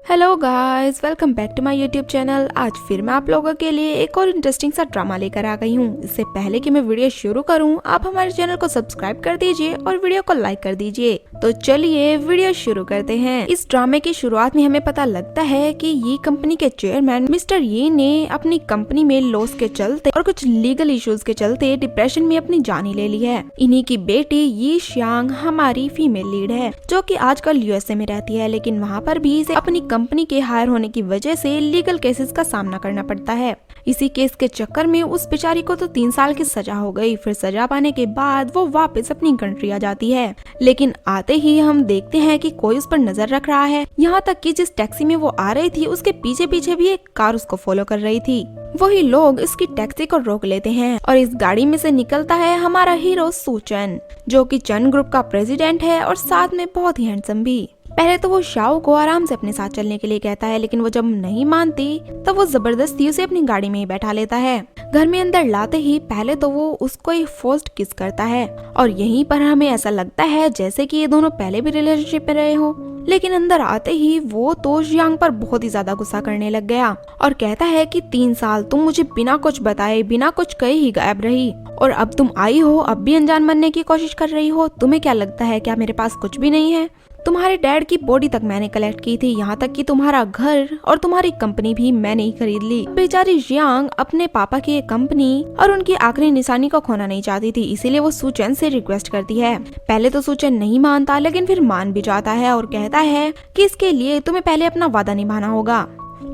Hello guys, welcome back to my YouTube channel. आज फिर मैं आप लोगों के लिए एक और इंटरेस्टिंग सा ड्रामा लेकर आ गई हूँ। इससे पहले कि मैं वीडियो शुरू करूँ, आप हमारे चैनल को सब्सक्राइब कर दीजिए और वीडियो को लाइक कर दीजिए। तो चलिए वीडियो शुरू करते हैं। इस ड्रामे की शुरुआत में हमें पता लगता है कि ये कंपनी के चेयरमैन मिस्टर ये ने अपनी कंपनी में लॉस के चलते और कुछ लीगल इश्यूज के चलते डिप्रेशन में अपनी जान ही ले ली है। इन्हीं की बेटी ये श्यांग हमारी फीमेल लीड है, जो कि आजकल यूएसए में रहती है, लेकिन वहाँ पर भी इसे अपनी कंपनी के हायर होने की वजह से लीगल केसेस का सामना करना पड़ता है। इसी केस के चक्कर में उस बेचारी को तो 3 साल की सजा हो गई। फिर सजा पाने के बाद वो वापस अपनी कंट्री आ जाती है, लेकिन आते ही हम देखते हैं कि कोई उस पर नजर रख रहा है। यहाँ तक कि जिस टैक्सी में वो आ रही थी उसके पीछे पीछे भी एक कार उसको फॉलो कर रही थी। वही लोग इसकी टैक्सी को रोक लेते हैं और इस गाड़ी में से निकलता है हमारा हीरो सूचन, जो कि चन ग्रुप का प्रेसिडेंट है और साथ में बहुत ही हैंडसम भी। पहले तो वो शाओ को आराम से अपने साथ चलने के लिए कहता है, लेकिन वो जब नहीं मानती तब वो जबरदस्ती उसे अपनी गाड़ी में ही बैठा लेता है। घर में अंदर लाते ही पहले तो वो उसको एक फर्स्ट किस करता है और यहीं पर हमें ऐसा लगता है जैसे कि ये दोनों पहले भी रिलेशनशिप में रहे हो। लेकिन अंदर आते ही वो तो श्यांग पर बहुत ही ज्यादा गुस्सा करने लग गया और कहता है कि 3 साल तुम मुझे बिना कुछ बताए बिना कुछ कहे ही गायब रही और अब तुम आई हो, अब भी अनजान बनने की कोशिश कर रही हो। तुम्हें क्या लगता है क्या मेरे पास कुछ भी नहीं है? तुम्हारे डैड की बॉडी तक मैंने कलेक्ट की थी, यहाँ तक कि तुम्हारा घर और तुम्हारी कंपनी भी मैंने ही खरीद ली। बेचारी श्यांग अपने पापा की कंपनी और उनकी आखिरी निशानी को खोना नहीं चाहती थी, इसीलिए वो सूचन से रिक्वेस्ट करती है। पहले तो सूचन नहीं मानता, लेकिन फिर मान भी जाता है और कहता है कि इसके लिए तुम्हें पहले अपना वादा निभाना होगा,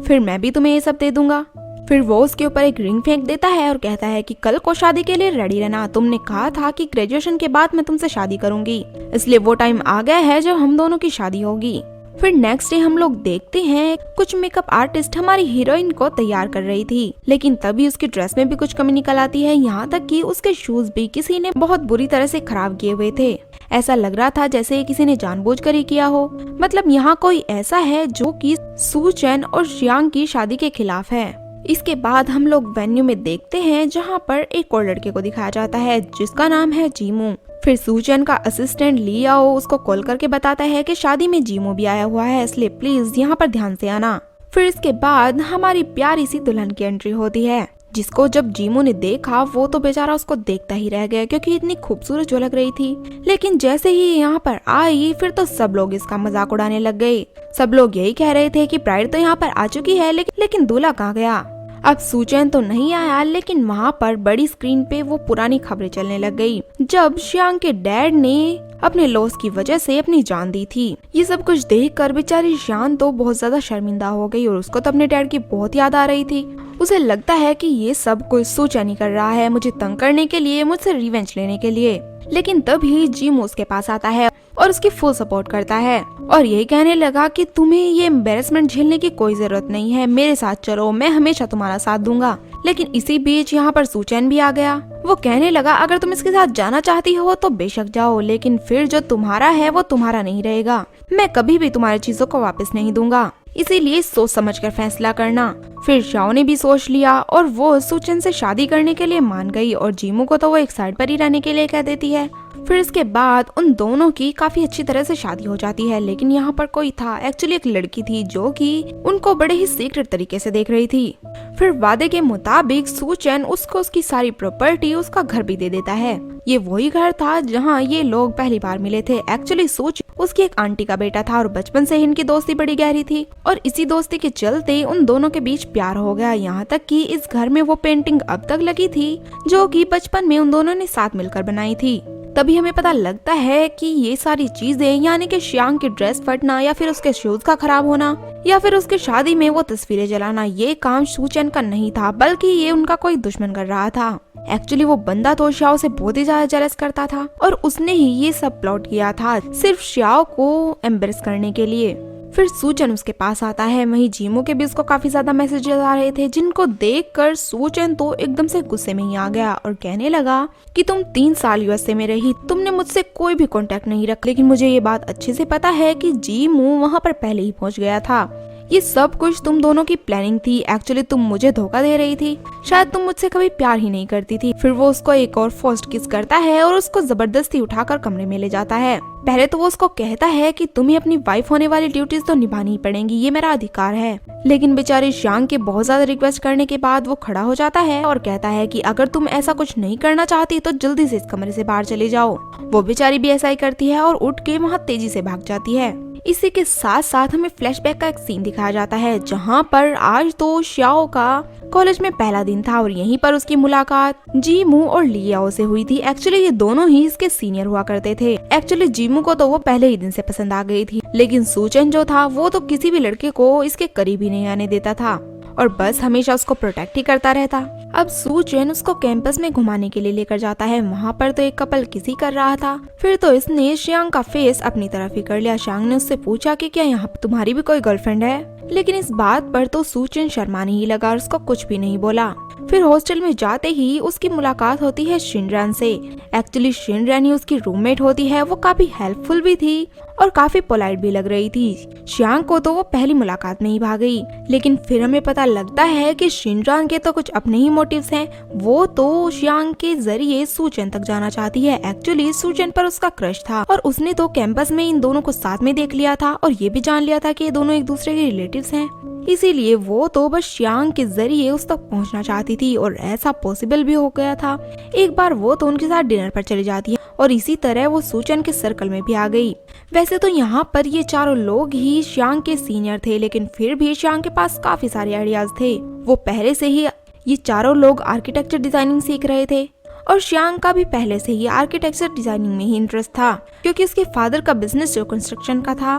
फिर मैं भी तुम्हें ये सब दे दूंगा। फिर वो उसके ऊपर एक रिंग फेंक देता है और कहता है कि कल को शादी के लिए रेडी रहना। तुमने कहा था कि ग्रेजुएशन के बाद मैं तुमसे शादी करूंगी, इसलिए वो टाइम आ गया है जब हम दोनों की शादी होगी। फिर नेक्स्ट डे हम लोग देखते हैं कुछ मेकअप आर्टिस्ट हमारी हीरोइन को तैयार कर रही थी, लेकिन तभी उसकी ड्रेस में भी कुछ कमी निकल आती है। यहाँ तक कि उसके शूज भी किसी ने बहुत बुरी तरह से खराब किए हुए थे। ऐसा लग रहा था जैसे किसी ने जानबूझकर ही किया हो। मतलब यहाँ कोई ऐसा है जो कि सूचन और श्यांग की शादी के खिलाफ है। इसके बाद हम लोग वेन्यू में देखते हैं जहाँ पर एक और लड़के को दिखाया जाता है जिसका नाम है जीमू। फिर सूचन का असिस्टेंट लियाओ उसको कॉल करके बताता है कि शादी में जीमू भी आया हुआ है, इसलिए प्लीज यहाँ पर ध्यान से आना। फिर इसके बाद हमारी प्यारी सी दुल्हन की एंट्री होती है, जिसको जब जीमू ने देखा वो तो बेचारा उसको देखता ही रह गया क्योंकि इतनी खूबसूरत जो लग रही थी। लेकिन जैसे ही यहाँ पर आई फिर तो सब लोग इसका मजाक उड़ाने लग गए। सब लोग यही कह रहे थे कि ब्राइड तो यहाँ पर आ चुकी है, लेकिन दूल्हा कहाँ गया। अब सूचन तो नहीं आया, लेकिन वहाँ पर बड़ी स्क्रीन पे वो पुरानी खबरें चलने लग गई जब श्यांग के डैड ने अपने लॉस की वजह से अपनी जान दी थी। ये सब कुछ देखकर बेचारी श्यांग तो बहुत ज्यादा शर्मिंदा हो गई और उसको तो अपने डैड की बहुत याद आ रही थी। उसे लगता है कि ये सब कुछ सूचन ही कर रहा है, मुझे तंग करने के लिए, मुझसे रिवेंज लेने के लिए। लेकिन तभी जीमू उसके पास आता है और उसकी फुल सपोर्ट करता है और यही कहने लगा कि तुम्हें ये एम्बेरसमेंट झेलने की कोई जरूरत नहीं है, मेरे साथ चलो, मैं हमेशा तुम्हारा साथ दूंगा। लेकिन इसी बीच यहाँ पर सूचन भी आ गया। वो कहने लगा अगर तुम इसके साथ जाना चाहती हो तो बेशक जाओ, लेकिन फिर जो तुम्हारा है वो तुम्हारा नहीं रहेगा। मैं कभी भी तुम्हारी चीजों को वापस नहीं दूंगा, इसीलिए सोच समझकर फैसला करना। फिर शाओ ने भी सोच लिया और वो सूचन से शादी करने के लिए मान गई और जीमू को तो वो एक साइड पर ही रहने के लिए कह देती है। फिर इसके बाद उन दोनों की काफी अच्छी तरह से शादी हो जाती है। लेकिन यहाँ पर कोई था, एक्चुअली एक लड़की थी जो कि उनको बड़े ही सीक्रेट तरीके से देख रही थी। फिर वादे के मुताबिक सूचन उसको उसकी सारी प्रॉपर्टी, उसका घर भी दे देता है। ये वही घर था जहाँ ये लोग पहली बार मिले थे। एक्चुअली सूचन उसकी एक आंटी का बेटा था और बचपन से ही इनकी दोस्ती बड़ी गहरी थी और इसी दोस्ती के चलते उन दोनों के बीच प्यार हो गया। यहाँ तक कि इस घर में वो पेंटिंग अब तक लगी थी जो कि बचपन में उन दोनों ने साथ मिलकर बनाई थी। तभी हमें पता लगता है कि ये सारी चीजें, यानी कि श्यांग की ड्रेस फटना या फिर उसके शूज का खराब होना या फिर उसके शादी में वो तस्वीरें जलाना, ये काम सूचन का नहीं था, बल्कि ये उनका कोई दुश्मन कर रहा था। एक्चुअली वो बंदा तो श्याओ से बहुत ही ज्यादा जेलस करता था और उसने ही ये सब प्लॉट किया था सिर्फ श्याओ को एम्बेरस करने के लिए। फिर सूचन उसके पास आता है। वहीं जीमू के भी उसको काफी ज्यादा मैसेजेस आ रहे थे, जिनको देखकर सूचन तो एकदम से गुस्से में ही आ गया और कहने लगा कि तुम 3 साल यूएसए में रही, तुमने मुझसे कोई भी कांटेक्ट नहीं रखा, लेकिन मुझे ये बात अच्छे से पता है कि जीमू वहाँ पर पहले ही पहुँच गया था। ये सब कुछ तुम दोनों की प्लानिंग थी। एक्चुअली तुम मुझे धोखा दे रही थी, शायद तुम मुझसे कभी प्यार ही नहीं करती थी। फिर वो उसको एक और फर्स्ट किस करता है और उसको जबरदस्ती उठाकर कमरे में ले जाता है। पहले तो वो उसको कहता है कि तुम्हें अपनी वाइफ होने वाली ड्यूटीज तो निभानी ही पड़ेंगी, ये मेरा अधिकार है। लेकिन बेचारी श्यांग के बहुत ज्यादा रिक्वेस्ट करने के बाद वो खड़ा हो जाता है और कहता है कि अगर तुम ऐसा कुछ नहीं करना चाहती तो जल्दी से इस कमरे से बाहर चले जाओ। वो बेचारी भी ऐसा ही करती है और उठ के वहाँ तेजी से भाग जाती है। इसी के साथ साथ हमें फ्लैशबैक का एक सीन दिखाया जाता है जहाँ पर आज तो श्याओ का कॉलेज में पहला दिन था और यहीं पर उसकी मुलाकात जीमू और लियाओ से हुई थी। एक्चुअली ये दोनों ही इसके सीनियर हुआ करते थे। एक्चुअली जीमू को तो वो पहले ही दिन से पसंद आ गई थी, लेकिन सूचन जो था वो तो किसी भी लड़के को इसके करीब ही नहीं आने देता था और बस हमेशा उसको प्रोटेक्ट ही करता रहता। अब सूचन उसको कैंपस में घुमाने के लिए लेकर जाता है। वहाँ पर तो एक कपल किसी कर रहा था। फिर तो इसने श्यांग का फेस अपनी तरफ ही कर लिया। श्यांग ने उससे पूछा कि क्या यहाँ तुम्हारी भी कोई गर्लफ्रेंड है, लेकिन इस बात पर तो सूचन शर्माने ही लगा और उसको कुछ भी नहीं बोला। फिर हॉस्टल में जाते ही उसकी मुलाकात होती है शिनरान से। एक्चुअली शिनरान ही उसकी रूममेट होती है। वो काफी हेल्पफुल भी थी और काफी पोलाइट भी लग रही थी। श्यांग को तो वो पहली मुलाकात में ही भाग गई, लेकिन फिर हमें पता लगता है कि शिनरान के तो कुछ अपने ही मोटिव्स हैं। वो तो श्यांग के जरिए सूचन तक जाना चाहती है। एक्चुअली सूचन पर उसका क्रश था और उसने तो कैंपस में इन दोनों को साथ में देख लिया था और ये भी जान लिया था कि ये दोनों एक दूसरे के रिलेटिव्स हैं। इसीलिए वो तो बस श्यांग के जरिए उस तक पहुंचना चाहती थी और ऐसा पॉसिबल भी हो गया था। एक बार वो तो उनके साथ डिनर पर चली जाती है और इसी तरह वो सूचन के सर्कल में भी आ गई। वैसे तो यहाँ पर ये चारों लोग ही श्यांग के सीनियर थे, लेकिन फिर भी श्यांग के पास काफी सारे आइडियाज थे। वो पहले से ही ये चारों लोग आर्किटेक्चर डिजाइनिंग सीख रहे थे और श्यांग का भी पहले से ही आर्किटेक्चर डिजाइनिंग में ही इंटरेस्ट था, क्योंकि उसके फादर का बिजनेस जो कंस्ट्रक्शन का था।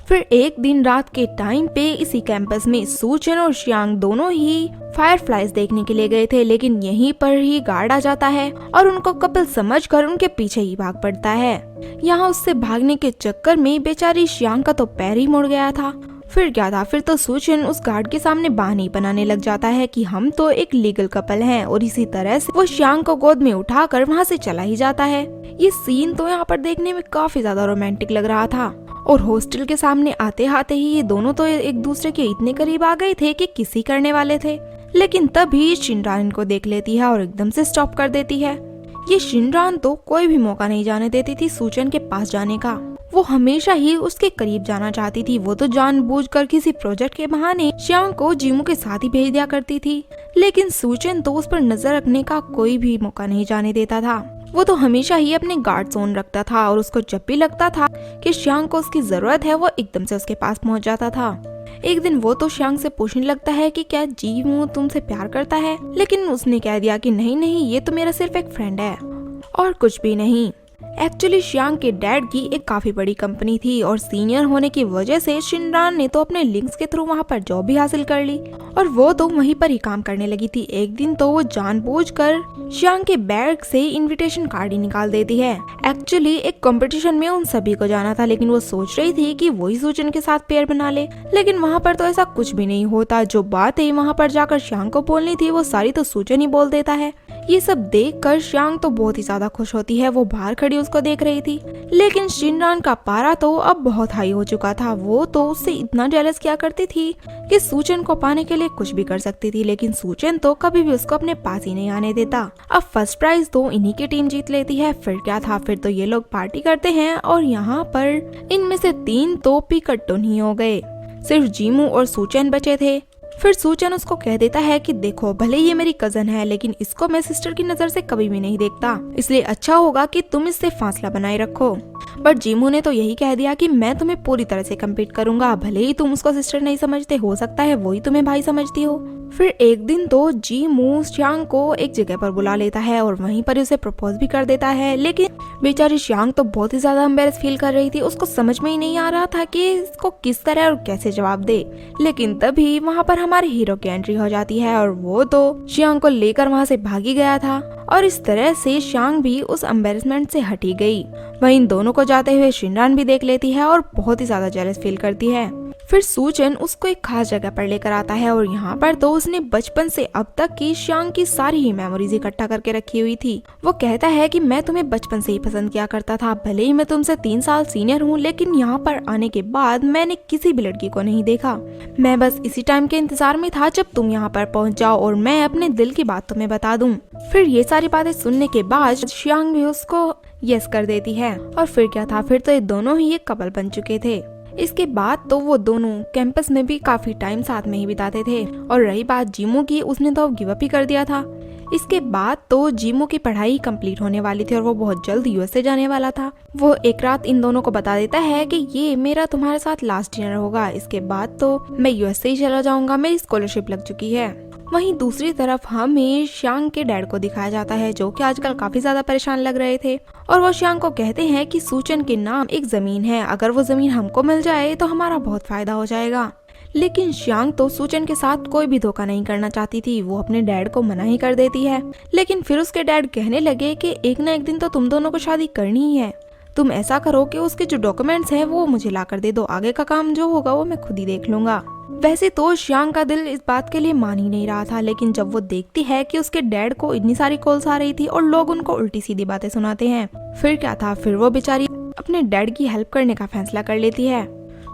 फिर एक दिन रात के टाइम पे इसी कैंपस में सूचन और श्यांग दोनों ही फायरफ्लाइज देखने के लिए गए थे, लेकिन यहीं पर ही गार्ड आ जाता है और उनको कपल समझकर उनके पीछे ही भाग पड़ता है। यहाँ उससे भागने के चक्कर में बेचारी श्यांग का तो पैर ही मुड़ गया था। फिर क्या था, फिर तो सूचन उस गार्ड के सामने बहाने बनाने लग जाता है कि हम तो एक लीगल कपल हैं और इसी तरह से वो श्यांग को गोद में उठाकर वहाँ से चला ही जाता है। ये सीन तो यहाँ पर देखने में काफी ज्यादा रोमांटिक लग रहा था और हॉस्टल के सामने आते आते ही ये दोनों तो एक दूसरे के इतने करीब आ गए थे कि किसी करने वाले थे। लेकिन तभी शिनरान इनको देख लेती है और एकदम से स्टॉप कर देती है। ये शिनरान तो कोई भी मौका नहीं जाने देती थी सूचन के पास जाने का। वो हमेशा ही उसके करीब जाना चाहती थी। वो तो जानबूझकर किसी प्रोजेक्ट के बहाने श्यांग को जीमू के साथ ही भेज दिया करती थी, लेकिन सूचन तो उस पर नजर रखने का कोई भी मौका नहीं जाने देता था। वो तो हमेशा ही अपने गार्ड ऑन रखता था और उसको जब भी लगता था कि श्यांग को उसकी जरूरत है वो एकदम से उसके पास पहुंच जाता था। एक दिन वो तो श्यांग से पूछने लगता है कि क्या जीमू तुमसे प्यार करता है, लेकिन उसने कह दिया कि नहीं नहीं, ये तो मेरा सिर्फ एक फ्रेंड है और कुछ भी नहीं। एक्चुअली श्यांग के डैड की एक काफी बड़ी कंपनी थी और सीनियर होने की वजह से शिनरान ने तो अपने लिंक्स के थ्रू वहाँ पर जॉब भी हासिल कर ली और वो तो वहीं पर ही काम करने लगी थी। एक दिन तो वो जानबूझकर श्यांग के बैग से इनविटेशन कार्ड ही निकाल देती है। एक्चुअली एक कंपटीशन में उन सभी को जाना था, लेकिन वो सोच रही थी कि वही सूचन के साथ पेयर बना ले, लेकिन वहाँ पर तो ऐसा कुछ भी नहीं होता। जो बात है वहाँ पर जाकर श्यांग को बोलनी थी वो सारी तो सूचन ही बोल देता है। ये सब देखकर श्यांग तो बहुत ही ज्यादा खुश होती है। वो बाहर खड़ी उसको देख रही थी, लेकिन शिनरान का पारा तो अब बहुत हाई हो चुका था। वो तो उससे इतना जेलस किया करती थी कि सूचन को पाने के लिए कुछ भी कर सकती थी, लेकिन सूचन तो कभी भी उसको अपने पास ही नहीं आने देता। अब फर्स्ट प्राइज तो इन्हीं की टीम जीत लेती है। फिर क्या था, फिर तो ये लोग पार्टी करते हैं और यहाँ पर इनमें से 3 तो पिकट्टो नहीं हो गए, सिर्फ जीमू और सूचन बचे थे। फिर सूचन उसको कह देता है कि देखो भले ये मेरी कजन है, लेकिन इसको मैं सिस्टर की नजर से कभी भी नहीं देखता, इसलिए अच्छा होगा कि तुम इससे फासला बनाए रखो। बट जीमू ने तो यही कह दिया कि मैं तुम्हें पूरी तरह से कम्पीट करूंगा, भले ही तुम उसको सिस्टर नहीं समझते, हो सकता है वही तुम्हें भाई समझती हो। फिर एक दिन तो जीमू श्यांग को एक जगह पर बुला लेता है और वहीं पर उसे प्रपोज भी कर देता है, लेकिन बेचारी श्यांग तो बहुत ही ज्यादा एम्बेरस फील कर रही थी। उसको समझ में ही नहीं आ रहा था कि इसको किस तरह और कैसे जवाब दे। लेकिन तभी वहाँ पर हमारे हीरो की एंट्री हो जाती है और वो तो श्यांग को लेकर वहाँ से भागी गया था और इस तरह से श्यांग भी उस एम्बेरसमेंट से हटी गई। वहीं इन दोनों को जाते हुए शिनरान भी देख लेती है और बहुत ही ज्यादा जेलस फील करती है। फिर सूचन उसको एक खास जगह पर लेकर आता है और यहाँ पर तो उसने बचपन से अब तक की श्यांग की सारी ही मेमोरीज इकट्ठा करके रखी हुई थी। वो कहता है कि मैं तुम्हें बचपन से ही पसंद किया करता था, भले ही मैं तुमसे 3 साल सीनियर हूँ, लेकिन यहाँ पर आने के बाद मैंने किसी भी लड़की को नहीं देखा। मैं बस इसी टाइम के इंतजार में था जब तुम यहाँ पर पहुँच जाओ और मैं अपने दिल की बात तुम्हें बता दूँ। फिर ये सारी बातें सुनने के बाद श्यांग भी उसको यस कर देती है और फिर क्या था, फिर तो ये दोनों ही एक कपल बन चुके थे। इसके बाद तो वो दोनों कैंपस में भी काफी टाइम साथ में ही बिताते थे। और रही बात जीमू की, उसने तो अब गिव अप ही कर दिया था। इसके बाद तो जीमू की पढ़ाई कंप्लीट होने वाली थी और वो बहुत जल्द यूएसए जाने वाला था। वो एक रात इन दोनों को बता देता है कि ये मेरा तुम्हारे साथ लास्ट डिनर होगा, इसके बाद तो मैं यूएसए ही चला जाऊंगा, मेरी स्कॉलरशिप लग चुकी है। वहीं दूसरी तरफ हमें श्यांग के डैड को दिखाया जाता है जो कि आजकल काफी ज्यादा परेशान लग रहे थे और वो श्यांग को कहते हैं कि सूचन के नाम एक जमीन है, अगर वो जमीन हमको मिल जाए तो हमारा बहुत फायदा हो जाएगा। लेकिन श्यांग तो सूचन के साथ कोई भी धोखा नहीं करना चाहती थी, वो अपने डैड को मना ही कर देती है। लेकिन फिर उसके डैड कहने लगे कि एक ना एक दिन तो तुम दोनों को शादी करनी ही है, तुम ऐसा करो कि उसके जो डॉक्यूमेंट्स हैं वो मुझे ला कर दे दो, आगे का काम जो होगा वो मैं खुद ही देख लूंगा। वैसे तो श्यांग का दिल इस बात के लिए मान ही नहीं रहा था, लेकिन जब वो देखती है कि उसके डैड को इतनी सारी कॉल्स आ रही थी और लोग उनको उल्टी सीधी बातें सुनाते हैं, फिर क्या था, फिर वो बेचारी अपने डैड की हेल्प करने का फैसला कर लेती है।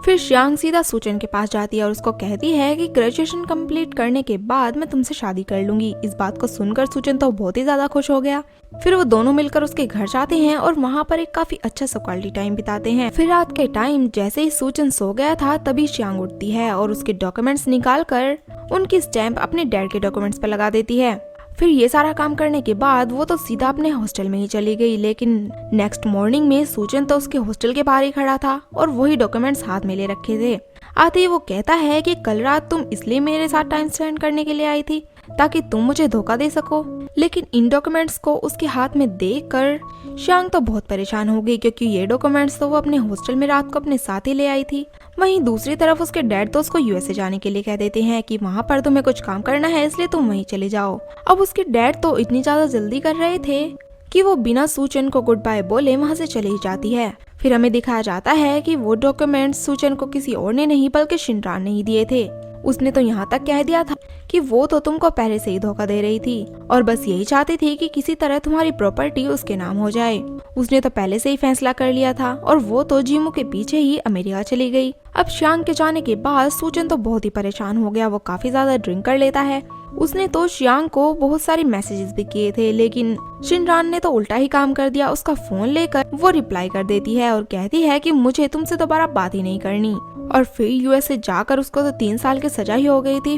फिर श्यांग सीधा सूचन के पास जाती है और उसको कहती है कि ग्रेजुएशन कंप्लीट करने के बाद मैं तुमसे शादी कर लूंगी। इस बात को सुनकर सूचन तो बहुत ही ज्यादा खुश हो गया। फिर वो दोनों मिलकर उसके घर जाते हैं और वहाँ पर एक काफी अच्छा सा क्वालिटी टाइम बिताते हैं। फिर रात के टाइम जैसे ही सूचन सो गया था तभी श्यांग उठती है और उसके डॉक्यूमेंट्स निकाल कर उनकी स्टैंप अपने डैड के डॉक्यूमेंट्स पर लगा देती है। फिर ये सारा काम करने के बाद वो तो सीधा अपने हॉस्टल में ही चली गई, लेकिन नेक्स्ट मॉर्निंग में सूचन तो उसके हॉस्टल के बाहर ही खड़ा था और वही डॉक्यूमेंट्स हाथ में ले रखे थे। आते ही वो कहता है कि कल रात तुम इसलिए मेरे साथ टाइम स्पेंड करने के लिए आई थी ताकि तुम मुझे धोखा दे सको। लेकिन इन डॉक्यूमेंट्स को उसके हाथ में देखकर श्यांग तो बहुत परेशान हो गई, क्योंकि ये डॉक्यूमेंट्स तो वो अपने हॉस्टल में रात को अपने साथ ही ले आई थी। वहीं दूसरी तरफ उसके डैड तो उसको यूएसए जाने के लिए कह देते हैं कि वहाँ पर तुम्हें कुछ काम करना है, इसलिए तुम वहीं चले जाओ। अब उसके डैड तो इतनी ज्यादा जल्दी कर रहे थे कि वो बिना सूचन को गुड बाय बोले वहाँ से चली जाती है। फिर हमें दिखाया जाता है कि वो डॉक्यूमेंट्स सूचन को किसी और ने नहीं बल्कि शिनरान ने ही दिए थे। उसने तो यहाँ तक कह दिया था कि वो तो तुमको पहले से ही धोखा दे रही थी और बस यही चाहती थी कि किसी तरह तुम्हारी प्रॉपर्टी उसके नाम हो जाए। उसने तो पहले से ही फैसला कर लिया था और वो तो जीमू के पीछे ही अमेरिका चली गई। अब श्यांग के जाने के बाद सूचन तो बहुत ही परेशान हो गया, वो काफी ज्यादा ड्रिंक कर लेता है। उसने तो श्यांग को बहुत सारी मैसेजेस भी किए थे, लेकिन शिनरान ने तो उल्टा ही काम कर दिया। उसका फोन लेकर वो रिप्लाई कर देती है और कहती है कि मुझे तुमसे दोबारा बात ही नहीं करनी। और फिर यूएसए जाकर उसको तो 3 साल की सजा ही हो गई थी।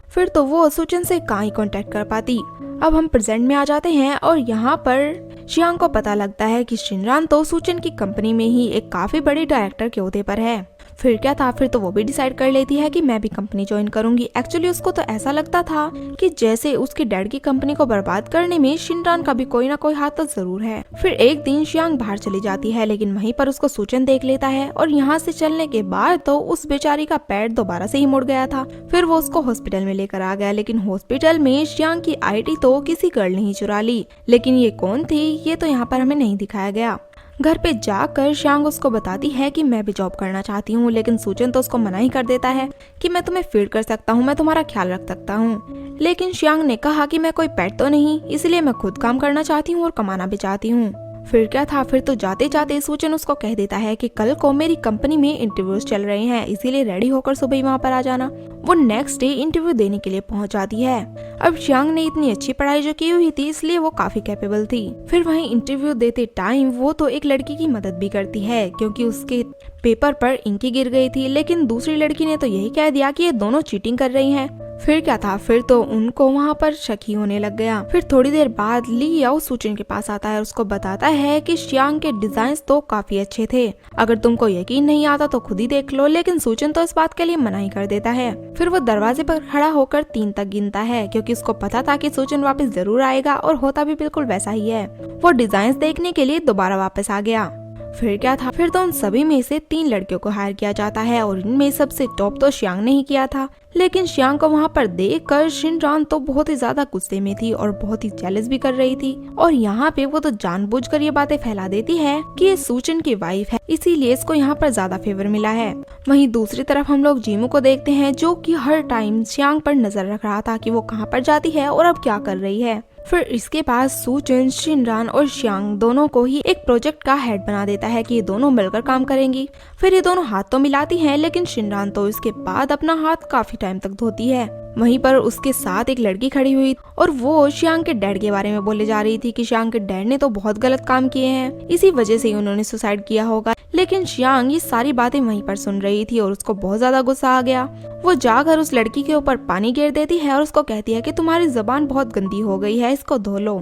फिर तो वो सूचन से कहाँ ही कांटेक्ट कर पाती। अब हम प्रेजेंट में आ जाते हैं और यहाँ पर श्यांग को पता लगता है कि शिनरान तो सूचन की कंपनी में ही एक काफी बड़ी डायरेक्टर के ओहदे पर है। फिर क्या था, फिर तो वो भी डिसाइड कर लेती है कि मैं भी कंपनी ज्वाइन करूंगी। एक्चुअली उसको तो ऐसा लगता था कि जैसे उसके डैड की कंपनी को बर्बाद करने में शिनरान का भी कोई ना कोई हाथ तो जरूर है। फिर एक दिन श्यांग बाहर चली जाती है, लेकिन वहीं पर उसको सूचन देख लेता है और यहाँ से चलने के बाद तो उस बेचारी का पैर दोबारा से ही मुड़ गया था। फिर वो उसको हॉस्पिटल में लेकर आ गया, लेकिन हॉस्पिटल में श्यांग की आईडी तो किसी गर्ल ने ही चुरा ली। लेकिन ये कौन थी ये तो यहाँ पर हमें नहीं दिखाया गया। घर पे जाकर श्यांग उसको बताती है कि मैं भी जॉब करना चाहती हूँ, लेकिन सूचन तो उसको मना ही कर देता है कि मैं तुम्हें फीड कर सकता हूँ, मैं तुम्हारा ख्याल रख सकता हूँ। लेकिन श्यांग ने कहा कि मैं कोई पेट तो नहीं, इसलिए मैं खुद काम करना चाहती हूँ और कमाना भी चाहती हूँ। फिर क्या था, फिर तो जाते जाते सूचन उसको कह देता है कि कल को मेरी कंपनी में इंटरव्यूज चल रहे हैं, इसीलिए रेडी होकर सुबह ही वहाँ पर आ जाना। वो नेक्स्ट डे इंटरव्यू देने के लिए पहुँच जाती है। अब श्यांग ने इतनी अच्छी पढ़ाई जो की हुई थी, इसलिए वो काफी कैपेबल थी। फिर वहीं इंटरव्यू देते टाइम वो तो एक लड़की की मदद भी करती है, क्योंकि उसके पेपर पर इंक गिर गई थी। लेकिन दूसरी लड़की ने तो यही कह दिया कि ये दोनों चीटिंग कर रही हैं। फिर क्या था, फिर तो उनको वहाँ पर शक ही होने लग गया। फिर थोड़ी देर बाद ली याओ सूचन के पास आता है और उसको बताता है कि श्यांग के डिजाइन्स तो काफी अच्छे थे, अगर तुमको यकीन नहीं आता तो खुद ही देख लो। लेकिन सूचन तो इस बात के लिए मना ही कर देता है। फिर वो दरवाजे पर खड़ा होकर 3 तक गिनता है, क्योंकि उसको पता था कि सूचन वापस जरूर आएगा और होता भी बिल्कुल वैसा ही है। वो डिजाइन्स देखने के लिए दोबारा वापस आ गया। फिर क्या था, फिर तो उन सभी में से 3 लड़कियों को हायर किया जाता है और इनमें सबसे टॉप तो श्यांग ने ही किया था। लेकिन श्यांग को वहाँ पर देखकर शिनरान तो बहुत ही ज्यादा गुस्से में थी और बहुत ही जेलस भी कर रही थी। और यहाँ पे वो तो जानबूझकर ये बातें फैला देती है कि ये सूचन की वाइफ है, इसीलिए इसको यहाँ पर ज्यादा फेवर मिला है। वहीं दूसरी तरफ हम लोग जीमू को देखते हैं, जो कि हर टाइम श्यांग पर नजर रख रहा था कि वो कहाँ पर जाती है और अब क्या कर रही है। फिर इसके बाद सूचन, शिनरान और श्यांग दोनों को ही एक प्रोजेक्ट का हेड बना देता है कि ये दोनों मिलकर काम करेंगी। फिर ये दोनों हाथ तो मिलाती हैं, लेकिन शिनरान तो इसके बाद अपना हाथ काफी टाइम तक धोती है। वहीं पर उसके साथ एक लड़की खड़ी हुई और वो श्यांग के डैड के बारे में बोले जा रही थी कि श्यांग के डैड ने तो बहुत गलत काम किए हैं, इसी वजह से उन्होंने सुसाइड किया होगा। लेकिन श्यांग ये सारी बातें वहीं पर सुन रही थी और उसको बहुत ज्यादा गुस्सा आ गया। वो जाकर उस लड़की के ऊपर पानी गिर देती है और उसको कहती है कि तुम्हारी जबान बहुत गंदी हो गई है, इसको धो लो।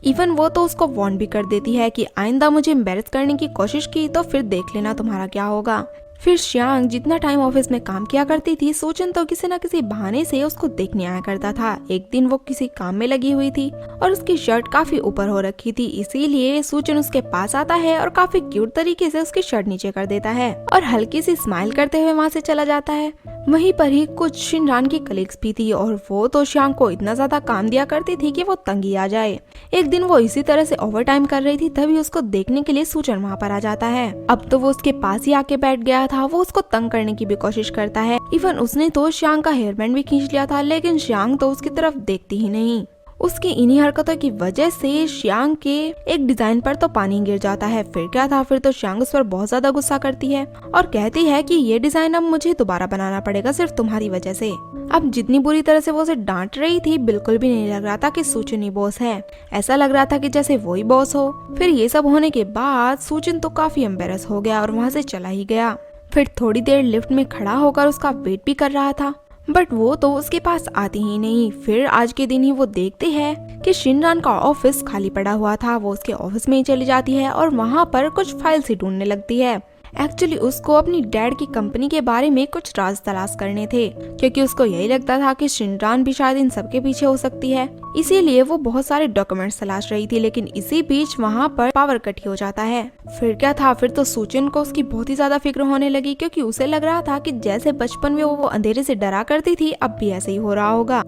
इवन वो तो उसको वार्न भी कर देती है कि आइंदा मुझे एम्बैरेस करने की कोशिश की तो फिर देख लेना तुम्हारा क्या होगा। फिर श्यांग जितना टाइम ऑफिस में काम किया करती थी, सूचन तो किसी न किसी बहाने से उसको देखने आया करता था। एक दिन वो किसी काम में लगी हुई थी और उसकी शर्ट काफी ऊपर हो रखी थी, इसीलिए सूचन उसके पास आता है और काफी क्यूट तरीके से उसकी शर्ट नीचे कर देता है और हल्की सी स्माइल करते हुए वहाँ से चला जाता है। वहीं पर ही कुछ शिनरान की कलीग्स भी थी और वो तो श्यांग को इतना ज्यादा काम दिया करती थी कि वो तंग ही आ जाए। एक दिन वो इसी तरह से ओवर टाइम कर रही थी, तभी उसको देखने के लिए सूचन वहाँ पर आ जाता है। अब तो वो उसके पास ही आके बैठ गया था, वो उसको तंग करने की भी कोशिश करता है। इवन उसने तो श्यांग का हेयर बैंड भी खींच लिया था, लेकिन श्यांग तो उसकी तरफ देखती ही नहीं। उसकी इन्हीं हरकतों की वजह से श्यांग के एक डिजाइन पर तो पानी गिर जाता है। फिर क्या था, फिर तो श्यांग उस पर बहुत ज्यादा गुस्सा करती है और कहती है कि ये डिजाइन अब मुझे दोबारा बनाना पड़ेगा सिर्फ तुम्हारी वजह से। अब जितनी बुरी तरह से वो उसे डांट रही थी, बिल्कुल भी नहीं लग रहा था कि सूचन ही बॉस है, ऐसा लग रहा था कि जैसे वो ही बॉस हो। फिर ये सब होने के बाद सूचन तो काफी एम्बेरस हो गया और वहाँ से चला ही गया। फिर थोड़ी देर लिफ्ट में खड़ा होकर उसका वेट भी कर रहा था, बट वो तो उसके पास आती ही नहीं। फिर आज के दिन ही वो देखते हैं कि शिनरान का ऑफिस खाली पड़ा हुआ था। वो उसके ऑफिस में ही चली जाती है और वहाँ पर कुछ फाइल्स ही ढूंढने लगती है। एक्चुअली उसको अपनी डैड की कंपनी के बारे में कुछ राज तलाश करने थे, क्योंकि उसको यही लगता था कि शिनरान भी शायद इन सबके पीछे हो सकती है, इसीलिए वो बहुत सारे डॉक्यूमेंट्स तलाश रही थी। लेकिन इसी बीच वहाँ पर पावर कट हो जाता है। फिर क्या था, फिर तो सूचन को उसकी बहुत ही ज्यादा फिक्र होने लगी, क्योंकि उसे लग रहा था कि जैसे बचपन में वो अंधेरे से डरा करती थी, अब भी ऐसे ही हो रहा होगा।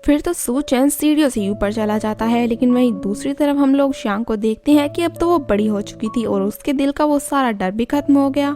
फिर तो सूचन सीढ़ियों से ऊपर चला जाता है। लेकिन वहीं दूसरी तरफ हम लोग श्यांग को देखते हैं कि अब तो वो बड़ी हो चुकी थी और उसके दिल का वो सारा डर भी खत्म हो गया।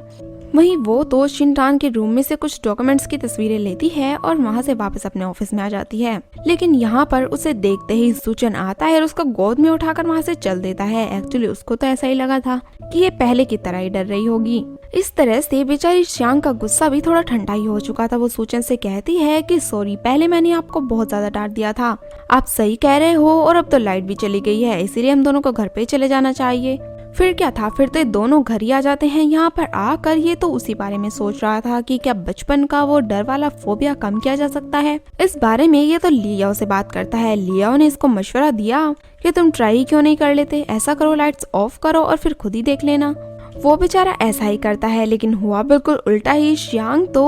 वहीं वो तो शिनरान के रूम में से कुछ डॉक्यूमेंट्स की तस्वीरें लेती है और वहाँ से वापस अपने ऑफिस में आ जाती है। लेकिन यहाँ पर उसे देखते ही सूचन आता है और उसको गोद में उठाकर वहाँ से चल देता है। एक्चुअली उसको तो ऐसा ही लगा था कि ये पहले की तरह ही डर रही होगी। इस तरह से बेचारी श्यांग का गुस्सा भी थोड़ा ठंडा ही हो चुका था। वो सूचन से कहती है कि सॉरी, पहले मैंने आपको बहुत ज्यादा डांट दिया था, आप सही कह रहे हो और अब तो लाइट भी चली गई है, इसीलिए हम दोनों को घर पे चले जाना चाहिए। फिर क्या था, फिर तो दोनों घर ही आ जाते हैं। यहाँ पर आकर ये तो उसी बारे में सोच रहा था कि क्या बचपन का वो डर वाला फोबिया कम किया जा सकता है। इस बारे में ये तो लियाओ से बात करता है। लियाओ ने इसको मशवरा दिया कि तुम ट्राई क्यों नहीं कर लेते, ऐसा करो लाइट्स ऑफ करो और फिर खुद ही देख लेना। वो बेचारा ऐसा ही करता है, लेकिन हुआ बिल्कुल उल्टा ही। श्यांग तो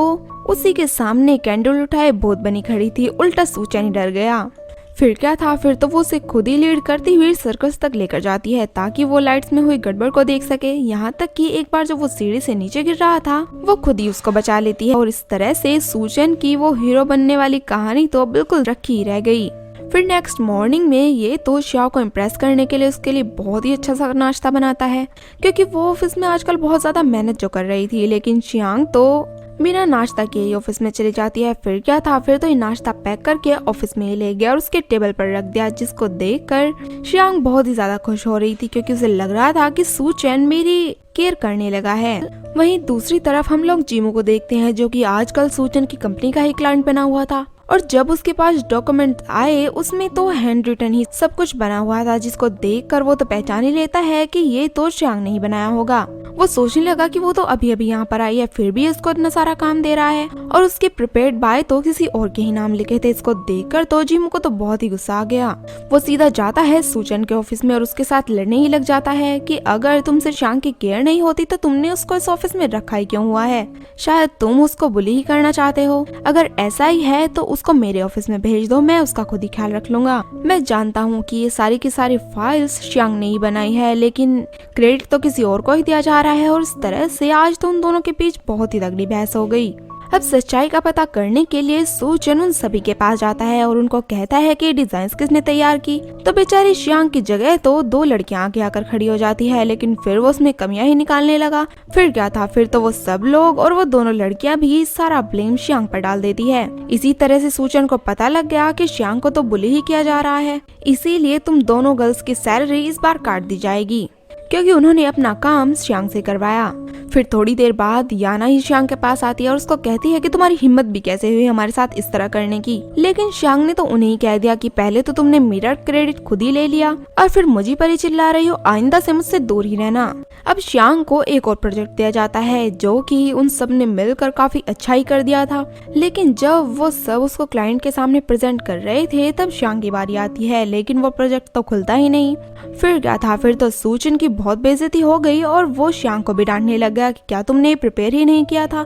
उसी के सामने कैंडल उठाए भूत बनी खड़ी थी, उल्टा सूचन ही डर गया। फिर क्या था, फिर तो वो उसे खुद ही लीड करती हुई सर्कस तक लेकर जाती है ताकि वो लाइट्स में हुई गड़बड़ को देख सके। यहाँ तक कि एक बार जब वो सीढ़ी से नीचे गिर रहा था, वो खुद ही उसको बचा लेती है और इस तरह से सूचन की वो हीरो बनने वाली कहानी तो बिल्कुल रखी ही रह गई। फिर नेक्स्ट मॉर्निंग में ये तो श्याओ को इम्प्रेस करने के लिए उसके लिए बहुत ही अच्छा सा नाश्ता बनाता है, क्योंकि वो ऑफिस में आजकल बहुत ज्यादा मेहनत जो कर रही थी। लेकिन श्यांग तो बिना नाश्ता किए ही ऑफिस में चली जाती है। फिर क्या था, फिर तो ये नाश्ता पैक करके ऑफिस में ही ले गया और उसके टेबल पर रख दिया, जिसको देखकर श्यांग बहुत ही ज्यादा खुश हो रही थी, क्योंकि उसे लग रहा था कि सूचन मेरी केयर करने लगा है। वहीं दूसरी तरफ हम लोग जीमू को देखते हैं, जो कि आजकल सूचन की कंपनी का ही क्लाइंट बना हुआ था। और जब उसके पास डॉक्यूमेंट आए, उसमें तो हैंड रिटन ही सब कुछ बना हुआ था, जिसको देखकर वो तो पहचान ही लेता है कि ये तो श्यांग ने ही बनाया होगा। वो सोचने लगा कि वो तो अभी अभी यहाँ पर आई है, फिर भी इसको इतना सारा काम दे रहा है, और उसके प्रिपेयर्ड बाय तो किसी और के ही नाम लिखे थे। इसको देखकर तो जीमू को तो बहुत ही गुस्सा आ गया। वो सीधा जाता है सूचन के ऑफिस में और उसके साथ लड़ने ही लग जाता है कि अगर तुमसे श्यांग की केयर नहीं होती तो तुमने उसको इस ऑफिस में रखा ही क्यों हुआ है, शायद तुम उसको बुली ही करना चाहते हो। अगर ऐसा ही है तो उसको मेरे ऑफिस में भेज दो, मैं उसका खुद ही ख्याल रख लूंगा। मैं जानता हूँ कि ये सारी की सारी फाइल्स श्यांग ने ही बनाई है, लेकिन क्रेडिट तो किसी और को ही दिया जा रहा है और इस तरह से आज तो उन दोनों के बीच बहुत ही तगड़ी बहस हो गई। अब सच्चाई का पता करने के लिए सूचन उन सभी के पास जाता है और उनको कहता है कि डिजाइन किसने तैयार की। तो बेचारी श्यांग की जगह तो दो लड़कियां आगे आकर खड़ी हो जाती है, लेकिन फिर वो उसमें कमियां ही निकालने लगा। फिर क्या था, फिर तो वो सब लोग और वो दोनों लड़कियां भी सारा ब्लेम श्यांग पर डाल देती है। इसी तरह से सूचन को पता लग गया कि श्यांग को तो बुली ही किया जा रहा है, इसीलिए तुम दोनों गर्ल्स की सैलरी इस बार काट दी जाएगी, क्योंकि उन्होंने अपना काम श्यांग से करवाया। फिर थोड़ी देर बाद याना ही श्यांग के पास आती है और उसको कहती है कि तुम्हारी हिम्मत भी कैसे हुई हमारे साथ इस तरह करने की। लेकिन श्यांग ने तो उन्हें ही कह दिया कि पहले तो तुमने मेरा क्रेडिट खुद ही ले लिया और फिर मुझे पर ही चिल्ला रही हो, आइंदा से मुझसे दूर ही रहना। अब श्यांग को एक और प्रोजेक्ट दिया जाता है जो कि उन सब ने मिलकर काफी अच्छा ही कर दिया था, लेकिन जब वो सब उसको क्लाइंट के सामने प्रेजेंट कर रहे थे तब श्यांग की बारी आती है, लेकिन वो प्रोजेक्ट तो खुलता ही नहीं। फिर क्या था, फिर तो सूचन की बहुत बेइज्जती हो गई और वो श्यांग को भी डांटने लग गया कि क्या तुमने प्रिपेयर ही नहीं किया था,